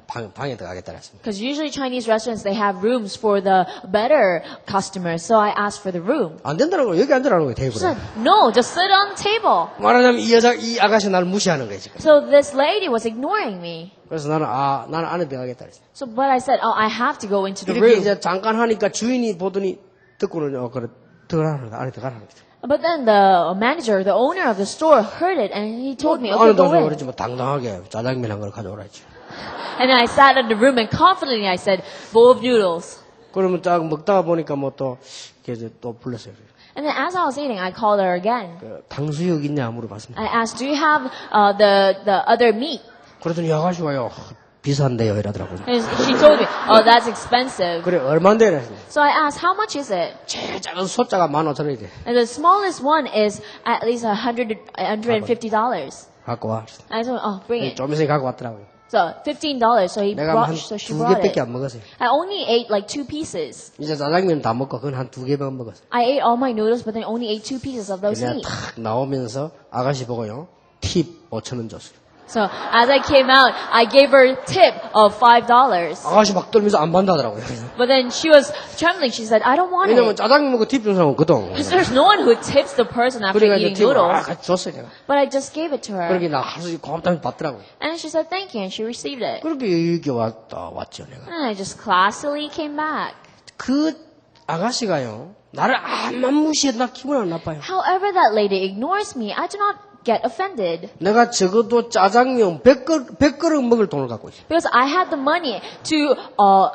방에 들어가겠다 그랬습니다. Because usually Chinese restaurants, they have rooms for the better customers. So I asked for the room. 안 된다는 거예요. 여기 앉으라는 거예요. She 테이블에. said, no, just sit on the table. 말하자면 이 아가씨 나를 무시하는 거예요 지금. So this lady was ignoring me. 그래서 나는 안에 들어가겠다 그랬어요. So but I said, I have to go into the 이렇게 room. 이제 잠깐 하니까 주인이 보더니 듣고는 그래 들어가라는 거 안에 들어가라는 거죠. But then the manager, the owner of the store heard it and he told me, 안에 okay, go 들어가서 in. 그랬지 뭐 당당하게 짜장면 한 걸 가져오라 했지. And then I sat in the room and confidently I said, bowl of noodles. 그러면 딱 먹다가 보니까 뭐 또 이렇게 또 불렀어요. And then as I was eating, I called her again. 탕수육 있냐 물어봤습니다. I asked, do you have the other meat? 그랬더니 이 아가씨가요 비싼데요 이러더라고요. And she told me, oh, that's expensive. 그래 얼마인데 이랬어요. So I asked, how much is it? 제일 작은 소자가 15,000원이래. And the smallest one is at least $150. 갖고 와. I told her, bring it. 좀 있으니 갖고 왔더라고요. So $15. So 내가 so she 한 brought 2개밖에 it. 안 먹었어요. I only ate like 2 pieces. 이제 짜장면 다 먹고 그건 한 2개만 먹었어요. I ate all my noodles, but then only ate 2 pieces of those 그냥 meat. 탁 나오면서 아가씨 보고요 팁 5,000원 줬어요. So as I came out, I gave her a tip of $5. 아가씨 막 떨면서 안 받는다더라고요. But then she was trembling. She said, I don't want 왜냐면 it. 짜장면 먹고 팁 준 사람은 없거든. Because there's no one who tips the person after 그러니까 이제 eating 팁을 noodles. 같이 줬어요 제가. But I just gave it to her. 그러니까 나 하루 종일 고맙다면서 받더라고요. And she said, thank you. And she received it. 그렇게 여기 왔죠 내가. And I just classily came back. 그 아가씨가요 나를 암만 무시해도 나 기분 안 나빠요. However that lady ignores me, I do not get offended. 내가 적어도 짜장면 100그릇 먹을 돈을 갖고 있어요. Because I had the money to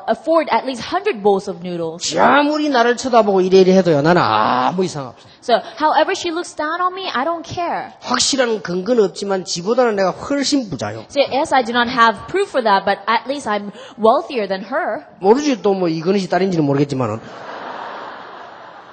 afford at least 100 bowls of noodles. 아무리 나를 쳐다보고 이래이래 해도요. 나는 아무 이상 없어. So however she looks down on me, I don't care. 확실한 근거는 없지만 지보다는 내가 훨씬 부자요. So yes, I do not have proof for that, but at least I'm wealthier than her. 모르지 또 뭐 이건희 씨 딸인지는 모르겠지만은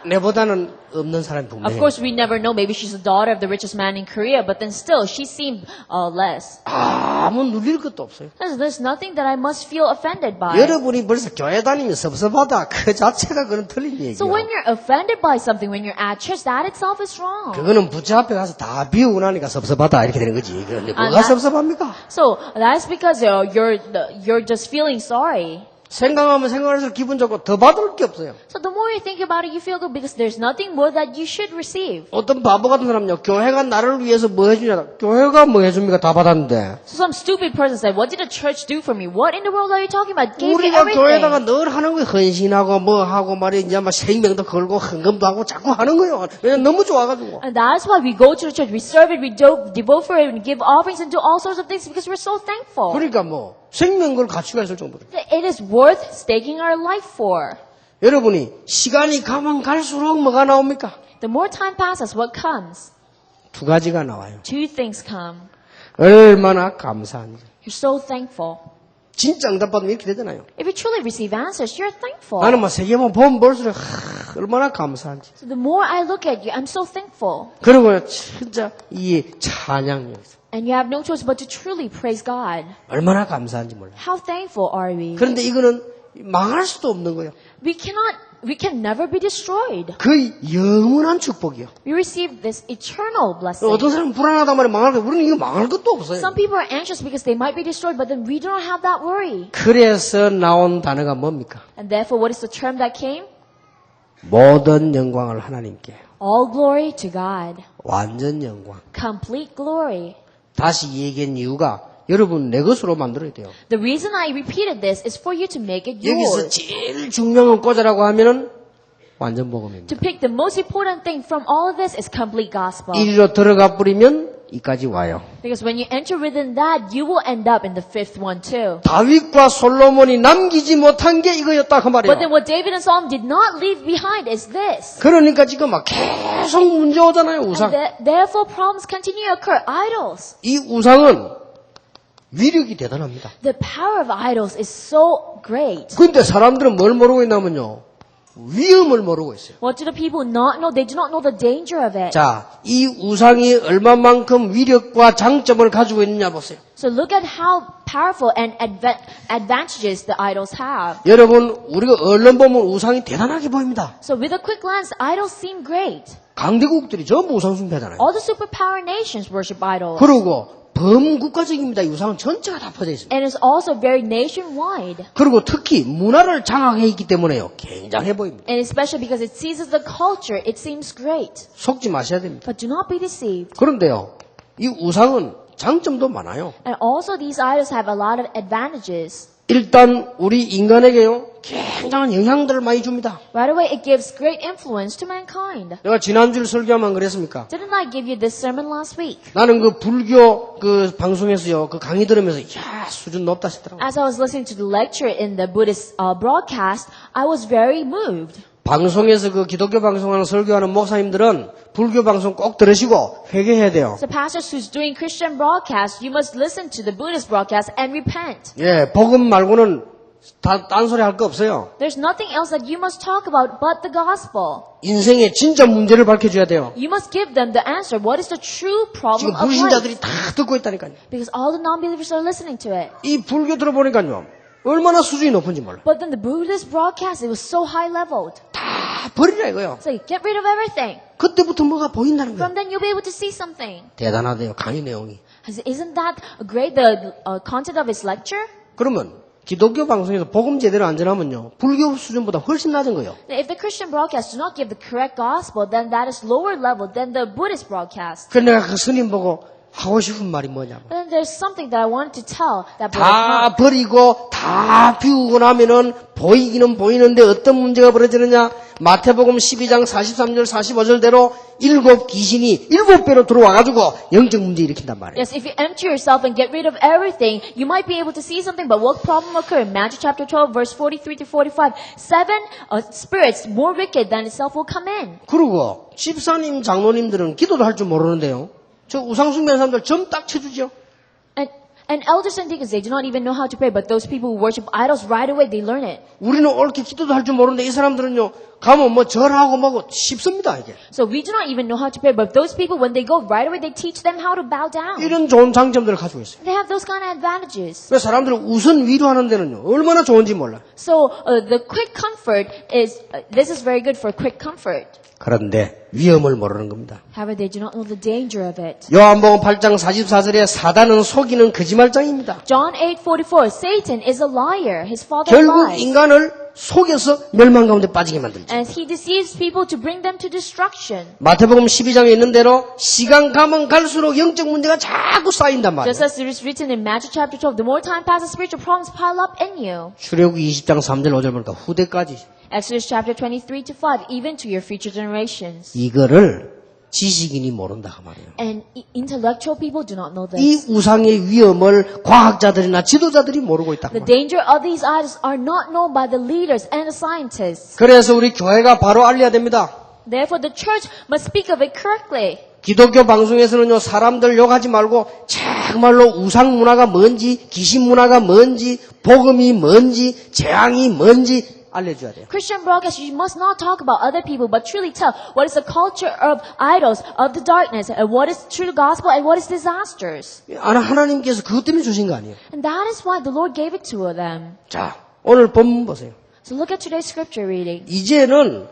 내보다는 없는 사람이 Of 분명해요. course, we never know. Maybe she's the daughter of the richest man in Korea, but then still, she seemed less. 아무 눌릴 것도 없어요. There's nothing that I must feel offended by. 여러분이 벌써 교회 다니면 섭섭하다. 그 자체가 그건 틀린 So 얘기예요. when you're offended by something, when you're at church, that itself is wrong. 그거는 부처 앞에 가서 다 비우고 나니까 섭섭하다 이렇게 되는 거지. 그런데 뭐가 섭섭합니까? So that's because you're just feeling sorry. 생각하면 생각할수록 기분 좋고 더 받을 게 없어요. So the more you think about it, you feel good because there's nothing more that you should receive. 어떤 바보 같은 사람요. 교회가 나를 위해서 뭐 해주냐. 교회가 뭐 해줍니까? 다 받았는데. So some stupid person said, "What did the church do for me? What in the world are you talking about? Gave me 우리가 교회다가 everything." 늘 하는 거예요. 헌신하고 뭐 하고 말이야. 이제 막 생명도 걸고 헌금도 하고 자꾸 하는 거예요. 왜냐면 너무 좋아가지고. And that's why we go to the church, we serve it, we devote for it, and give offerings and do all sorts of things because we're so thankful. 그러니까 뭐 생명 걸 가치가 있을 정도로. It is worth staking our life for. 여러분이 시간이 가면 갈수록 뭐가 나옵니까? The more time passes, what comes? 두 가지가 나와요. Two things come. 얼마나 감사한지. You're so thankful. 진짜 응답받으면 이렇게 되잖아요. If you truly receive answers, you're thankful. 나는 뭐 세계만 보면 볼수록 얼마나 감사한지. So the more I look at you, I'm so thankful. 그리고 진짜 이 찬양력에서 And you have no choice but to truly praise God. 얼마나 감사한지 몰라요. How thankful are we? 그런데 이거는 망할 수도 없는 거예요. We can never be destroyed. 그 영원한 축복이요. We receive this eternal blessing. 어떤 사람은 불안하단 말이에요. 망할 거. 우리는 이거 망할 것도 없어요. Some people are anxious because they might be destroyed, but then we do not have that worry. 그래서 나온 단어가 뭡니까? And therefore, what is the term that came? 모든 영광을 하나님께. All glory to God. 완전 영광. Complete glory. 다시 얘기한 이유가 여러분 내 것으로 만들어야 돼요. The reason I repeated this is for you to make it 여기서 yours. 제일 중요한 걸 꽂으라고 하면은 완전 복음입니다. To pick the most important thing from all of this is complete gospel. 이리로 들어가 버리면 이까지 와요. Because when you enter within that, you will end up in the fifth one too. 다윗과 솔로몬이 남기지 못한 게 이거였다 그 말이에요. But then what David and Solomon did not leave behind is this. 그러니까 지금 막 계속 문제 오잖아요. 우상. Therefore problems continue to occur. Idols. 이 우상은 위력이 대단합니다. The power of idols is so great. 근데 사람들은 뭘 모르고 있냐면요. 위험을 모르고 있어요. What do the people not know? They do not know the danger of it. 자, 이 우상이 얼마만큼 위력과 장점을 가지고 있느냐 보세요. So look at how powerful and advantages the idols have. 여러분, 우리가 얼른 보면 우상이 대단하게 보입니다. So with a quick glance, idols seem great. 강대국들이 전부 우상 숭배하잖아요. All the superpower nations worship idols. 그리고 범국가적입니다. 이 우상은 전체가 다 퍼져 있습니다. And it's also very nationwide. 그리고 특히 문화를 장악해 있기 때문에요. 굉장해 보입니다. And especially because it seizes the culture, it seems great. 속지 마셔야 됩니다. But do not be deceived. 그런데요, 이 우상은 장점도 많아요. And also these idols have a lot of advantages. 일단 우리 인간에게요, 굉장한 영향들을 많이 줍니다. Right away, it gives great influence to mankind. 내가 지난주를 설교하면 그랬습니까? Didn't I give you this sermon last week? 나는 그 불교 그 방송에서요, 그 강의 들으면서 야 수준 높다 싶더라고요. As I was listening to the lecture in the Buddhist broadcast, I was very moved. 방송에서 그 기독교 방송하는 설교하는 목사님들은 불교 방송 꼭 들으시고 회개해야 돼요. So pastors who's doing Christian broadcast, you must listen to the Buddhist broadcast and repent. 예, 복음 말고는 딴소리 할 거 없어요. There's nothing else that you must talk about but the gospel. 인생의 진짜 문제를 밝혀줘야 돼요. You must give them the answer. What is the true problem 지금 of 불신자들이 life? 다 듣고 있다니까요. Because all the non-believers are listening to it. 이 불교 들어보니까요. 얼마나 수준이 높은지 몰라. But then the Buddhist broadcast, it was so high-leveled. 다 버리라 이거요. So you get rid of everything. 그때부터 뭐가 보인다는 거예요. From then you'll be able to see something. 대단하대요. 강의 내용이. Isn't that great, the content of his lecture? 그러면 기독교 방송에서 복음 제대로 안 전하면요. 불교 수준보다 훨씬 낮은 거예요. If the Christian broadcast do not give the correct gospel, then that is lower level than the Buddhist broadcast. 그래서 내가 그 스님 보고 하고 싶은 말이 뭐냐면 But then there's something that I wanted to tell that boy. 다 버리고 다 비우고 나면은 보이기는 보이는데 어떤 문제가 벌어지느냐? 마태복음 12장 43절 45절대로 7 귀신이 7배로 들어와가지고 영적 문제 일으킨단 말이에요. Yes, if you empty yourself and get rid of everything, you might be able to see something, but what problem occur? In Matthew chapter 12, verse 43 to 45, 7 spirits more wicked than itself will come in. 그리고 집사님, 장로님들은 기도도 할 줄 모르는데요. 저 우상숭배하는 사람들 점 딱 쳐주죠. And elders and deacons, they do not even know how to pray, but those people who worship idols, right away, they learn it. 우리는 옳게 기도도 할 줄 모르는데 이 사람들은요, 가면 뭐 절하고 뭐고 쉽습니다, 이게. So we do not even know how to pray, but those people, when they go right away, they teach them how to bow down. 이런 좋은 장점들을 가지고 있어요. They have those kind of advantages. 그래서 사람들을 우선 위로하는 데는요, 얼마나 좋은지 몰라. So the quick comfort is, this is very good for quick comfort. 그런데 위험을 모르는 겁니다. However, they do not know the danger of it. 요한복음 8장 44절에 사단은 속이는 거짓말장입니다. John 8:44, Satan is a liar. His father 결국 lies. 인간을 속여서 멸망 가운데 빠지게 만들죠. And he deceives people to bring them to destruction. 마태복음 12장에 있는 대로 시간 가면 갈수록 영적 문제가 자꾸 쌓인단 Just 말이에요. as it is written in Matthew chapter 12, the more time passes, spiritual problems pile up in you. 출애굽기 20장 3절 5절 보니까 후대까지 Exodus chapter 23 to 5, even to your future generations. 이거를 지식인이 모른다 그 말이에요. And intellectual people do not know 이 this. 우상의 위험을 과학자들이나 지도자들이 모르고 있다. The danger of these idols are not known by the leaders and the scientists. 그래서 우리 교회가 바로 알려야 됩니다. Therefore, the church must speak of it correctly. 기독교 방송에서는요, 사람들 욕하지 말고 정말로 우상 문화가 뭔지, 귀신 문화가 뭔지, 복음이 뭔지, 재앙이 뭔지 알려줘야 돼요. Christian broadcast, you must not talk about other people, but truly tell what is the culture of idols, of the darkness, and what is true gospel, and what is disasters. 하나님께서 그것 때문에 주신 거 아니에요. And that is why the Lord gave it to them. 자, 오늘 본문 보세요. So look at today's scripture reading. 이제는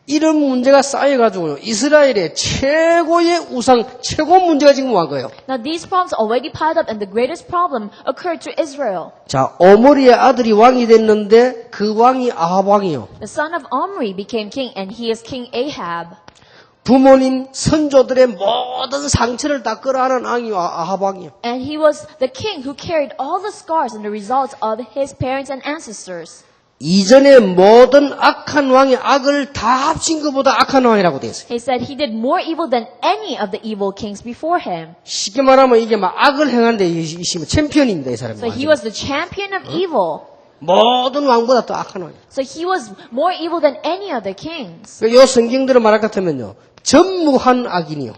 이런 문제가 쌓여가지고요, 이스라엘의 최고의 우상, 최고 문제가 지금 와 거예요. Now these problems already piled up, and the greatest problem occurred to Israel. 자, 오므리의 아들이 왕이 됐는데 그 왕이 아합 왕이요. The son of Omri became king, and he is King Ahab. 부모님, 선조들의 모든 상처를 다 끌어안은 왕이 아합 왕이요. And he was the king who carried all the scars and the results of his parents and ancestors. 이전의 모든 악한 왕의 악을 다 합친 것보다 악한 왕이라고 되어 있어요. He said he did more evil than any of the evil kings before him. 쉽게 말하면 이게 막 악을 행하는데 이 챔피언입니다, 이 사람이. So he was the champion of evil. 모든 왕보다 더 악한 왕이에요. So he was more evil than any other kings. 이 성경대로 말할 것 같으면요, 전무한 악인이요.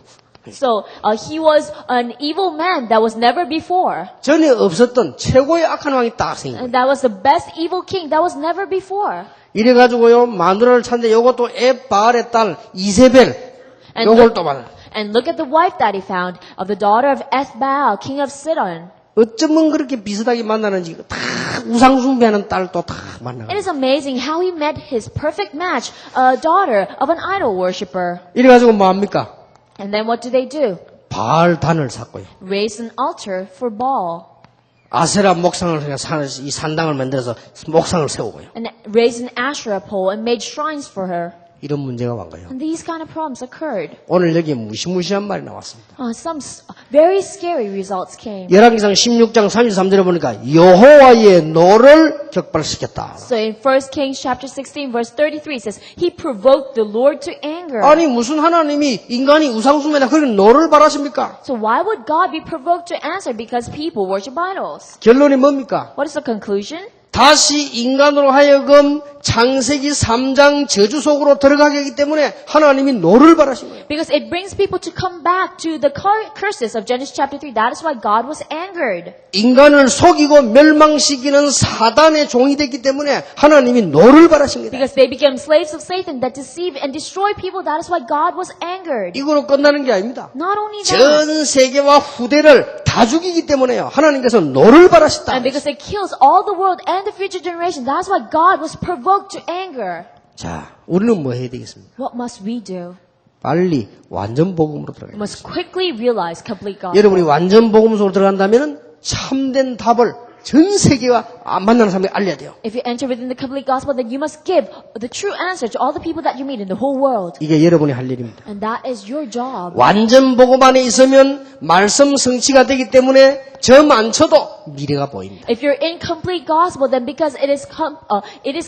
So he was an evil man that was never before. 전에 없었던 최고의 악한 왕이 딱 생긴 거예요. And that was the best evil king that was never before. 이래가지고요, 마누라를 찾는데 요것도 에바알의 딸 이세벨, And 요걸 look, 또 말. and look at the wife that he found of the daughter of Ethbaal, king of Sidon. 어쩌면 그렇게 비슷하게 만나는지 다 우상숭배하는 딸도 다 만나고. It is amazing how he met his perfect match, a daughter of an idol worshiper. 이래가지고 뭐합니까? And then what do? 바알단을 샀고요. Raise an altar for Baal. 아세라 목상을 그냥 이 산당을 만들어서 목상을 세우고요. And raised an Asherah pole and made shrines for her. 이런 문제가 온 거예요. And these kind of problems occurred. 오늘 여기에 무시무시한 말이 나왔습니다. Some very scary results came. 열왕기상 16장 33절에 보니까 여호와의 노를 격발시켰다. So in 1 Kings chapter 16 verse 33 it says, He provoked the Lord to anger. 아니 무슨 하나님이 인간이 우상숭배나 그런 노를 바라십니까? So why would God be provoked to answer because people worship idols? 결론이 뭡니까? What is the conclusion? 다시 인간으로 하여금 창세기 3장 저주 속으로 들어가게 하기 때문에 하나님이 노를 바라신 거예요. Because it brings people to come back to the curses of Genesis chapter 3. That is why God was angered. 인간을 속이고 멸망시키는 사단의 종이 됐기 때문에 하나님이 노를 바라십니다. Because they became slaves of Satan that deceive and destroy people. That is why God was angered. 이거로 끝나는 게 아닙니다. Not only that. 전 세계와 후대를 다 죽이기 때문에요. 하나님께서 노를 바라셨다. And because it kills all the world and the future generation. That's why God was provoked to anger. 자, 우리는 뭐 해야 되겠습니까? What must we do? 빨리 완전 복음으로 We 들어가야 must quickly realize complete 돼요. gospel. 여러분이 완전 복음 속으로 들어간다면 참된 답을 전 세계와 안 만나는 사람에게 알려야 돼요. If you enter within the complete gospel, then you must give the true answer to all the people that you meet in the whole world. 이게 여러분이 할 일입니다. And that is your job. 완전 복음 안에 있으면 말씀 성취가 되기 때문에 점 안 쳐도 미래가 보입니다. If you're in complete gospel, then because it is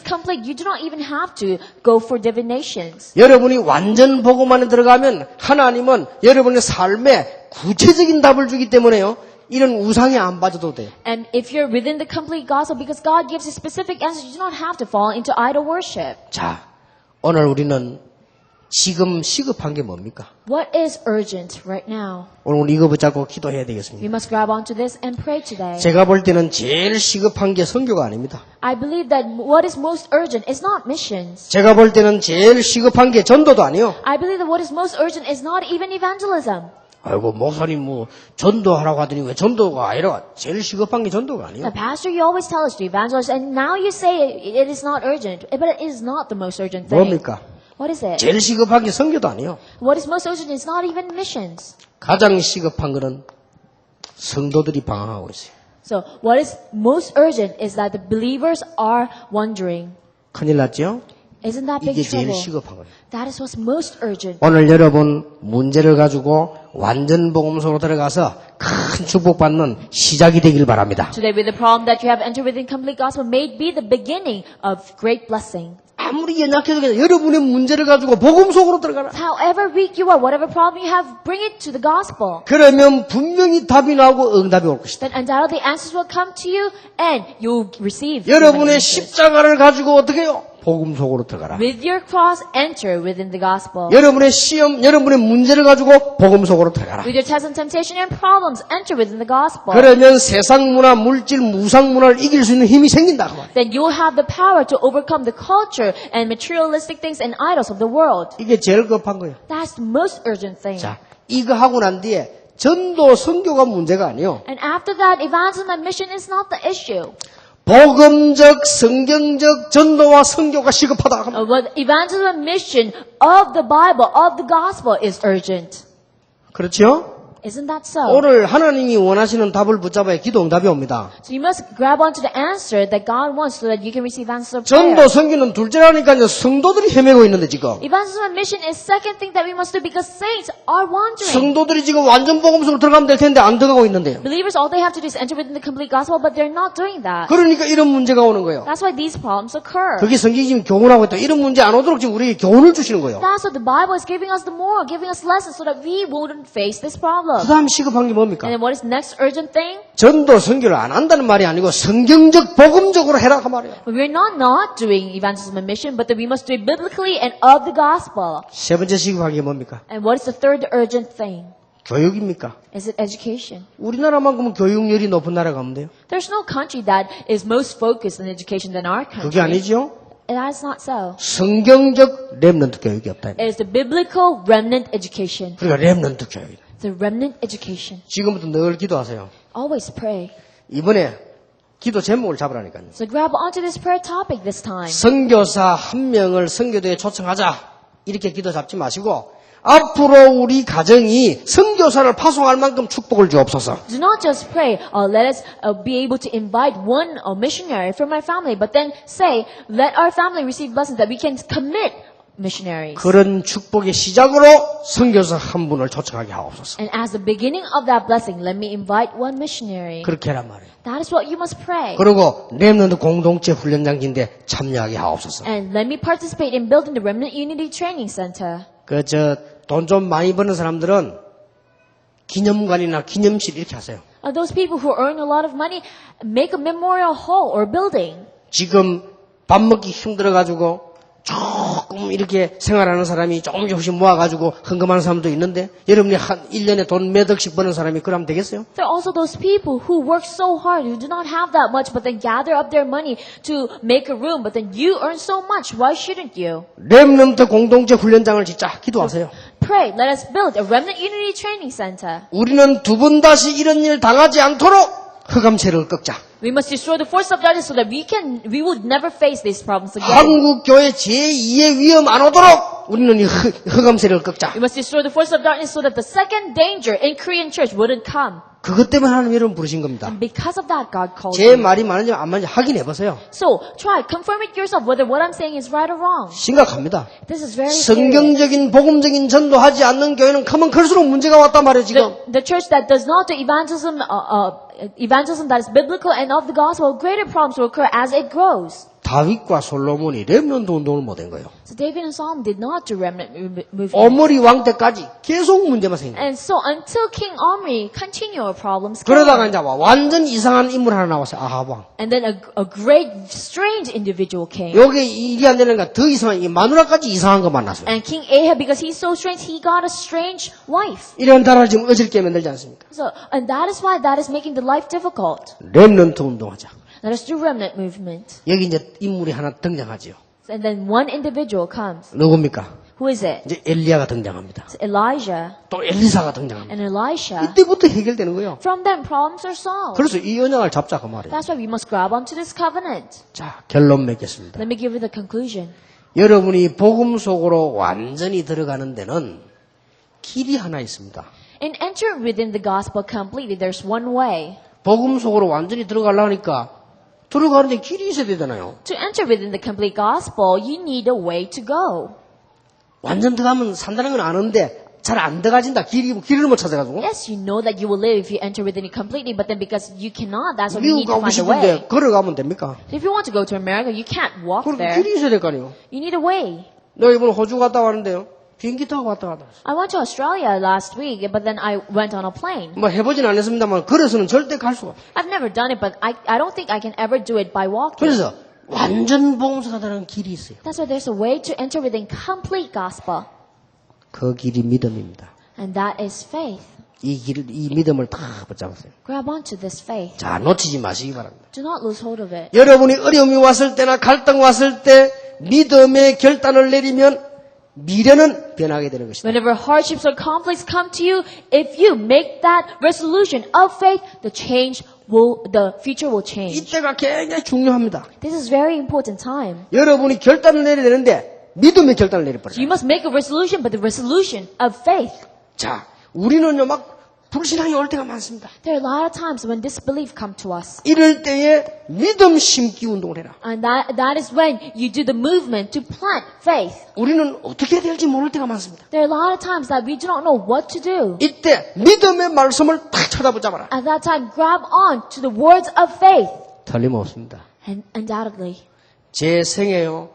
complete, you do not even have to go for divinations. 여러분이 완전 복음 안에 들어가면 하나님은 여러분의 삶에 구체적인 답을 주기 때문에요. 이런 우상에 안 빠져도 돼요. And if you're within the complete gospel, because God gives you specific answers, you do not have to fall into idol worship. 자, 오늘 우리는 지금 시급한 게 뭡니까? What is urgent right now? 오늘 이거 붙잡고 기도해야 We 되겠습니다. must grab onto this and pray today. 제가 볼 때는 제일 시급한 게 선교가 아닙니다. I believe that what is most urgent is not missions. 제가 볼 때는 제일 시급한 게 전도도 아니요. I believe that what is most urgent is not even evangelism. 아이고 목사님 뭐 전도하라고 하더니 왜 전도가 아니라 제일 시급한 게 전도가 아니에요. Now, Pastor, you always tell us to evangelize, and now you say it is not urgent, but it is not the most urgent thing. 뭡니까? What is it? 제일 시급한 게 선교도 아니에요. What is most urgent is not even missions. 가장 시급한 거는 성도들이 방황하고 있어요. So what is most urgent is that the believers are wondering. 큰일 났죠? Isn't that big 이게 제일 trouble? 시급한 거예요. That is what's most urgent. 오늘 여러분 문제를 가지고 완전 복음소로 들어가서 큰 축복받는 시작이 되길 바랍니다. Today, with the problem that you have entered within complete gospel, may it be the beginning of great blessing. 아무리 연약해도 그냥 여러분의 문제를 가지고 복음 속으로 들어가라. However weak you are, whatever problem you have, bring it to the gospel. 그러면 분명히 답이 나오고 응답이 올 것이다. Then undoubtedly answers will come to you and you'll receive. 여러분의 십자가를 가지고 어떻게 해요? 복음 속으로 들어가라. With your cross, enter within the gospel. 여러분의 시험, 여러분의 문제를 가지고 복음 속으로 들어가라. With your test and temptation and problems, enter within the gospel. 그러면 세상 문화, 물질, 무상 문화를 이길 수 있는 힘이 생긴다. 그 말이에요. Then you'll have the power to overcome the culture and materialistic things and idols of the world. 이게 제일 급한 거예요. That's the most urgent thing. 자, 이거 하고 난 뒤에 전도, 선교가 문제가 아니에요. And after that, evangelism and mission is not the issue. 복음적, 성경적 전도와 선교가 시급하다. But evangelism and mission of the Bible, of the gospel is urgent. 그렇죠? Isn't that so? 오늘 하나님이 원하시는 답을 붙잡아야 기도 응답이 옵니다. So you must grab onto the answer that God wants so that you can receive answer of prayer. 전도, 선교는 둘째라니까요. 성도들이 헤매고 있는데 지금. Evangelism and mission is second thing that we must do because saints are wandering. 성도들이 지금 완전 복음으로 들어가면 될 텐데 안 들어가고 있는데요. Believers, all they have to do is enter within the complete gospel, but they're not doing that. 그러니까 이런 문제가 오는 거예요. That's why these problems occur. 그게 성경이 지금 교훈하고 있다. 이런 문제 안 오도록 지금 우리에게 교훈을 주시는 거예요. That's what the Bible is giving us the moral, giving us lessons so that we wouldn't face this problem. 그 다음 시급한 게 뭡니까? And then what is next urgent thing? 전도, 선교를 안 한다는 말이 아니고 성경적, 복음적으로 해라 그 말이에요. We're not doing evangelism and mission, but that we must do it biblically and of the gospel. 세 번째 시급한 게 뭡니까? And what is the third urgent thing? 교육입니까? Is it education? 우리나라만큼은 교육열이 높은 나라가 없는데요. There's no country that is most focused on education than our country. 그게 아니죠. And that's not so. 성경적 렘넌트 교육이 없다. It is the biblical remnant education. 그러니까 렘넌트 교육. The remnant education. 지금부터 늘 기도하세요. Always pray. 이번에 기도 제목을 잡으라니까요. So grab onto this prayer topic this time. 선교사 한 명을 선교도에 초청하자. 이렇게 기도 잡지 마시고 앞으로 우리 가정이 선교사를 파송할 만큼 축복을 주옵소서. Do not just pray, let us be able to invite one missionary from my family, but then say, let our family receive blessings that we can commit missionaries. 그런 축복의 시작으로 선교사 한 분을 초청하게 하옵소서. And as the beginning of that blessing, let me invite one missionary. 그렇게 하란 말이에요. That is what you must pray. 그리고 렘넌트 공동체 훈련장인데 참여하게 하옵소서. And let me participate in building the Remnant Unity Training Center. 돈 좀 많이 버는 사람들은 기념관이나 기념실 이렇게 하세요. Those people who earn a lot of money, make a memorial hall or building. 지금 밥 먹기 힘들어가지고 조금 이렇게 생활하는 사람이 조금씩 모아가지고 헌금하는 사람도 있는데 여러분이 한 1년에 돈 몇 억씩 버는 사람이 그러면 되겠어요? There are also those people who work so hard, who do not have that much, but then gather up their money to make a room, but then you earn so much. Why shouldn't you? 렘넌트 공동체 훈련장을 짓자. 기도하세요. Pray, let us build a Remnant Unity Training Center. 우리는 두 번 다시 이런 일 당하지 않도록 흑암체를 꺾자. We must destroy the force of darkness so that we would never face these problems again. 한국 교회 제2의 위험 안 오도록 우리는 이 흑암세력을 꺾자. We must destroy the force of darkness so that the second danger in Korean church wouldn't come. 그것 때문에 하나님 여러분 부르신 겁니다. And because of that, God called 제 you. 말이 맞는지 안 맞는지 확인해 보세요. So, try, confirm it yourself whether what I'm saying is right or wrong. 심각합니다. This is very serious. 성경적인 복음적인 전도하지 않는 교회는 크면 클수록 문제가 왔단 말이에요 지금. The church that does not do evangelism that is biblical and of the gospel, greater problems will occur as it grows. 다윗과 솔로몬이 렘넌트 운동을 못한 거예요. So David and Solomon did not do remnant movement. 오므리 왕 때까지 계속 문제만 생겨요. And so until King Omri, continual problems came. 그러다가 이제 완전 이상한 인물 하나 나왔어요. 아합 왕. And then a great, strange individual came. 여기 일이 안 되니까 더 이상한 이 마누라까지 이상한 거 만났어요. And King Ahab, because he's so strange, he got a strange wife. 이런 나라를 지금 어질게 만들지 않습니까? So, and that is why that is making the life difficult. 렘넌트 운동하자. Let us do remnant movement. 여기 이제 인물이 하나 등장하지요. And then one individual comes. 누굽니까? Who is it? 이제 엘리야가 등장합니다. It's Elijah 또 엘리사가 등장합니다. and Elisha. 이때부터 해결되는 거예요. From them, problems are solved. 그래서 이 언약을 잡자 그 말이에요. That's why we must grab onto this covenant. 자, 결론 맺겠습니다. Let me give you the conclusion. 여러분이 복음 속으로 완전히 들어가는 데는 길이 하나 있습니다. In entering within the gospel completely, there's one way. 복음 속으로 완전히 들어가려니까 들어가는데 길이 있어야 되잖아요. To enter within the complete gospel, you need a way to go. 완전 들어가면 산다는 건 아는데 잘 안 들어가진다. 길을 못 찾아가지고. Yes, you know that you will live if you enter within it completely, but then because you cannot, that's why you 미국 need to 가고 find a way. 싶은데 걸어가면 됩니까? If you want to go to America, you can't walk 그럼 there. 길이 있어야 될 거 아니에요. You need a way. 내가 이번에 호주 갔다 왔는데요. 비행기 타고 갔다 왔다. I went to Australia last week, but then I went on a plane. 뭐 해보진 않았습니다만 걸어서는 절대 갈 수가 없어요. I've never done it, but I don't think I can ever do it by walking. 그래서 완전 복음서가 되는 길이 있어요. That's why there's a way to enter within complete gospel, 그 길이 믿음입니다. and that is faith. 이 믿음을 다 붙잡으세요. Grab onto this faith. 자, 놓치지 마시기 바랍니다. Do not lose hold of it. 여러분이 어려움이 왔을 때나 갈등 왔을 때 믿음의 결단을 내리면 미래는 변하게 되는 것이다. Whenever hardships or conflicts come to you, if you make that resolution of faith, the future will change. 이때가 굉장히 중요합니다. This is very important time. 여러분이 결단을 내려야 되는데 믿음의 결단을 내려버려요. You must make a resolution, but the resolution of faith. 자, 우리는요 막 불신앙이 올 때가 많습니다. There are a lot of times when disbelief come to us. 이럴 때에 믿음 심기 운동을 해라. And that is when you do the movement to plant faith. 우리는 어떻게 해야 될지 모를 때가 많습니다. There are a lot of times that we do not know what to do. 이때 믿음의 말씀을 탁 쳐다보자마라. At that time, grab on to the words of faith. 틀림없습니다. And undoubtedly, 제 생애요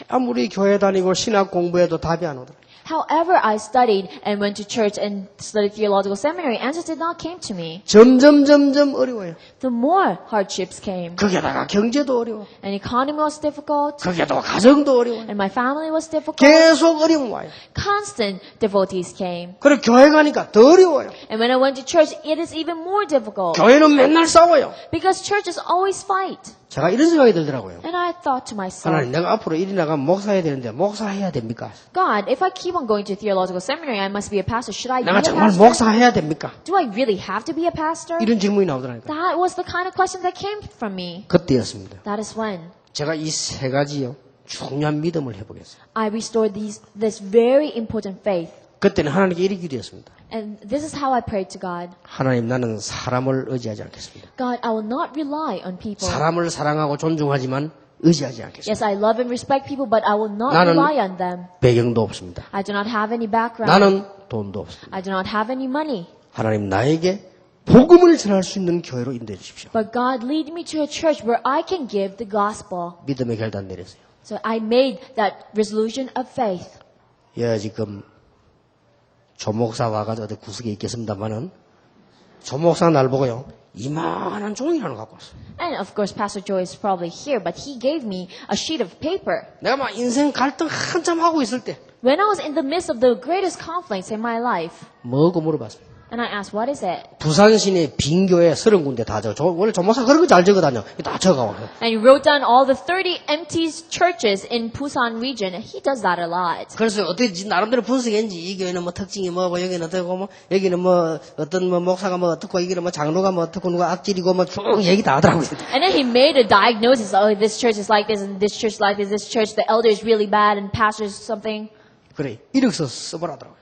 아무리 교회 다니고 신학 공부해도 답이 안 오더라. however I studied and went to church and studied theological seminary, answers did not came to me. 점점 어려워요. The more hardships came. 거기에다가 경제도 어려워. And economy was difficult. 거기에다가 가정도 어려워. And my family was difficult. 계속 어려움 와요. Constant difficulties came. 그리고 교회 가니까 더 어려워요. And when I went to church, it is even more difficult. 교회는 맨날 싸워요. Because churches always fight. 제가 이런 생각이 들더라고요. And I thought to myself, 하나님, 내가 앞으로 일이 나가면 목사해야 되는데 목사해야 됩니까? God, if I keep on going to theological seminary, I must be a pastor. Should I be 내가 a 정말 pastor? 목사해야 됩니까? Do I really have to be a pastor? 이런 질문이 나오더라니까. That was the kind of question that came from me. 그때였습니다. That is when 제가 이 세 가지요 중요한 믿음을 해보겠어요. I restored this very important faith. 그때는 하나님께 이렇게 기도했습니다. And this is how I prayed to God. 하나님, 나는 사람을 의지하지 않겠습니다. God, I will not rely on people. 사람을 사랑하고 존중하지만 의지하지 않겠습니다. Yes, I love and respect people, but I will not 나는 rely on them. 배경도 없습니다. I do not have any background. 나는 돈도 없습니다. I do not have any money. 하나님, 나에게 복음을 전할 수 있는 교회로 인도해 주십시오. But God, lead me to a church where I can give the gospel. 믿음의 결단 내렸어요. So I made that resolution of faith. 예, 지금 조목사 와가지고 어디 구석에 있겠습니다만은 조목사 날 보고요 이만한 종이 하나 갖고 왔어요. And of course, Pastor Joe is probably here, but he gave me a sheet of paper. 내가 막 인생 갈등 한참 하고 있을 때 When I was in the midst of the greatest conflicts in my life, 뭐고 물어봤습니다. And I asked, what is it? 부산 시내 빈 교회 30군데 다 적어. 원래 조모사 그런 거 잘 적어다녀. 다 적어. And he wrote down all the 30 empty churches in Busan region. And he does that a lot. 그래서 어떻게 나름대로 분석했는지 이 교회는 뭐 특징이 뭐고 여기는 어떻고 뭐 여기는 뭐 어떤 뭐 목사가 뭐 어떻고 여기는 뭐 장로가 뭐 어떻고 누가 악질이고 뭐 쭉 얘기 다 하더라고요. And then he made a diagnosis. Oh, this church is like this, and this church like this. This church, the elder is really bad, and pastor is something. 그래 이력서 써보라더라고요.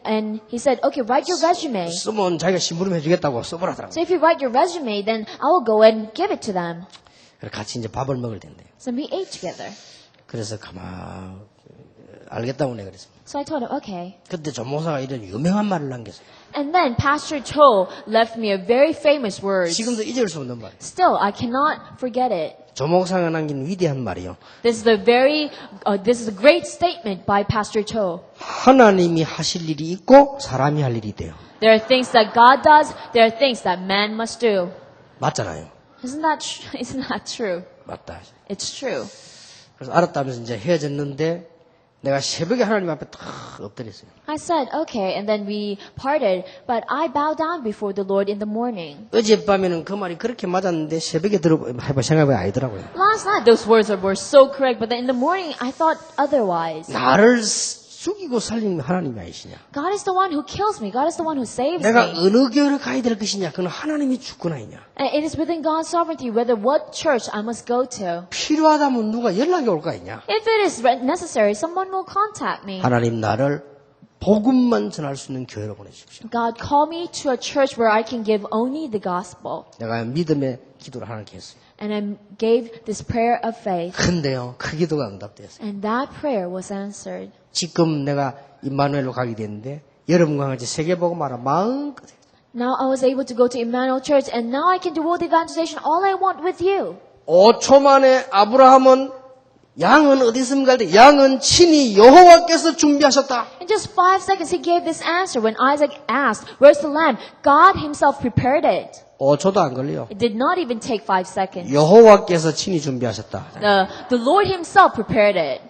And he said, okay, write your resume. 쓰면 자기가 심부름 해주겠다고 써보라더라고요. So if you write your resume, then I will go and give it to them. 그래 같이 이제 밥을 먹을 텐데. So we ate together. 그래서 가만 알겠다고 내가 그랬습니다. So I told him, okay. 그때 조모사가 이런 유명한 말을 남겼어요. And then Pastor Cho left me a very famous word. 지금도 잊을 수 없는 말. Still, I cannot forget it. 조목사가 남긴 위대한 말이요. This is a great statement by Pastor Cho. 하나님이 하실 일이 있고 사람이 할 일이 있대요. There are things that God does. There are things that man must do. 맞잖아요. Isn't that true? 맞다. It's true. 그래서 알았다면서 이제 헤어졌는데 내가 새벽에 하나님 앞에 탁 엎드렸어요. I said, okay, and then we parted, but I bowed down before the Lord in the morning. 어젯밤에는 그 말이 그렇게 맞았는데 새벽에 해봐 생각해 아니더라고요. Last night, those words were so correct, but then in the morning, I thought otherwise. 나를 죽이고 살리는 하나님이 아니시냐? God is the one who kills me. God is the one who saves 내가 me. 어느 교회를 가야 될 것이냐? 그건 하나님이 주권하이냐? And it is within God's sovereignty whether what church I must go to. 필요하다면 누가 연락이 올 거 아니냐? If it is necessary, someone will contact me. 하나님 나를 복음만 전할 수 있는 교회로 보내주십시오. God, call me to a church where I can give only the gospel. 내가 믿음의 기도를 하나님께 했어요. And I gave this prayer of faith. 근데요, 그 기도가 응답되었어요. And that prayer was answered. 지금 내가 임마누엘로 가게 됐는데 여러분과 같이 세계복음하라 마음껏 해요. Now I was able to go to Emmanuel Church, and now I can do all the evangelization all I want with you. 5초 만에 아브라함은 양은 어디 있습니까? 할 때 양은 친히 여호와께서 준비하셨다. In just 5 seconds, he gave this answer. When Isaac asked, where's the lamb? God himself prepared it. 5초도 안 걸려요. It did not even take 5 seconds. 여호와께서 친히 준비하셨다. The Lord himself prepared it.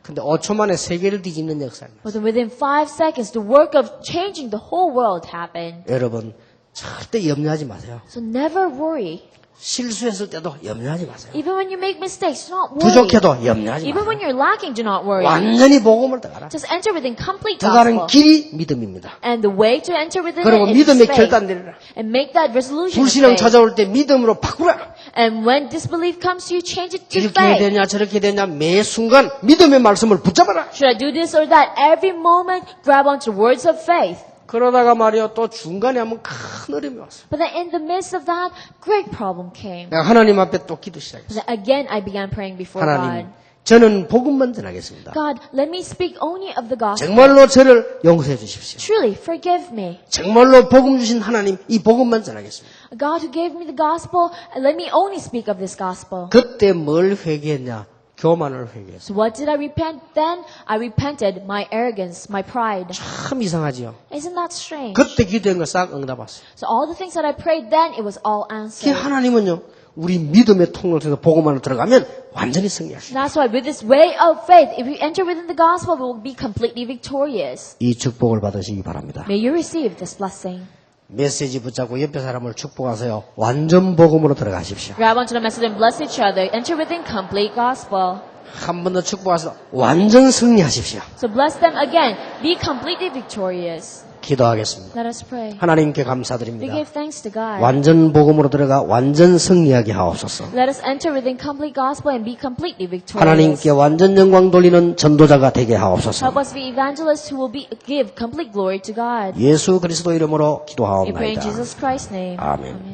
근데 5초 만에 세계를 뒤집는 역사입니다. But within 5 seconds, the work of changing the whole world happened. 여러분 절대 염려하지 마세요. So never worry. 실수했을 때도 염려하지 마세요. Even when you make mistakes, do not worry. 부족해도 염려하지 Even 마세요. when you're lacking, do not worry. 완전히 복음을 들어가라. Just enter within complete 들어가는 gospel. 길이 믿음입니다. And the way to enter within 그리고 it is 믿음의 faith. 결단 내리라. And make that resolution of 불신앙 faith. 찾아올 때 믿음으로 바꾸라. And when disbelief comes to you, change it to 이렇게 해야 faith. 되냐 저렇게 해야 되냐 매 순간 믿음의 말씀을 붙잡아라. Should I do this or that? Every moment, grab onto words of faith. 그러다가 말이요 또 중간에 한번 큰 어려움이 왔어요. But then in the midst of that, great problem came. 내가 하나님 앞에 또 기도 시작했어요. Then again, I began praying before 하나님 God. 저는 복음만 전하겠습니다. God, let me speak only of the gospel. 정말로 저를 용서해 주십시오. Truly, forgive me. 정말로 복음 주신 하나님 이 복음만 전하겠습니다. God who gave me the gospel, let me only speak of this gospel. 그때 뭘 회개했냐? 교만을 회개했어요. So what did I repent then? I repented my arrogance, my pride. 참 이상하지요. Isn't that strange? 그때 기도한 거 싹 응답 왔어요. So all the things that I prayed then, it was all 그 answered. 하나님은요 우리 믿음의 통로를 통해서 복음 안으로 들어가면 완전히 승리하시죠. That's why with this way of faith, if we enter within the gospel, we will be completely victorious. 이 축복을 받으시기 바랍니다. May you receive this blessing. 메시지 붙잡고 옆에 사람을 축복하세요. 완전 복음으로 들어가십시오. Grab onto the message and bless each other. Enter within complete gospel. 한 번 더 축복하셔서 완전 승리하십시오. So bless them again. Be completely victorious. 기도하겠습니다. Let us pray. 하나님께 We 감사드립니다. give thanks to God. 완전 복음으로 들어가 완전 승리하게 하옵소서. Let us enter within complete gospel and be completely victorious. 하나님께 완전 영광 돌리는 전도자가 되게 하옵소서. Help us be evangelists who will give complete glory to God. 예수 그리스도 이름으로 We pray in 기도하옵나이다. Jesus Christ's name. 아멘.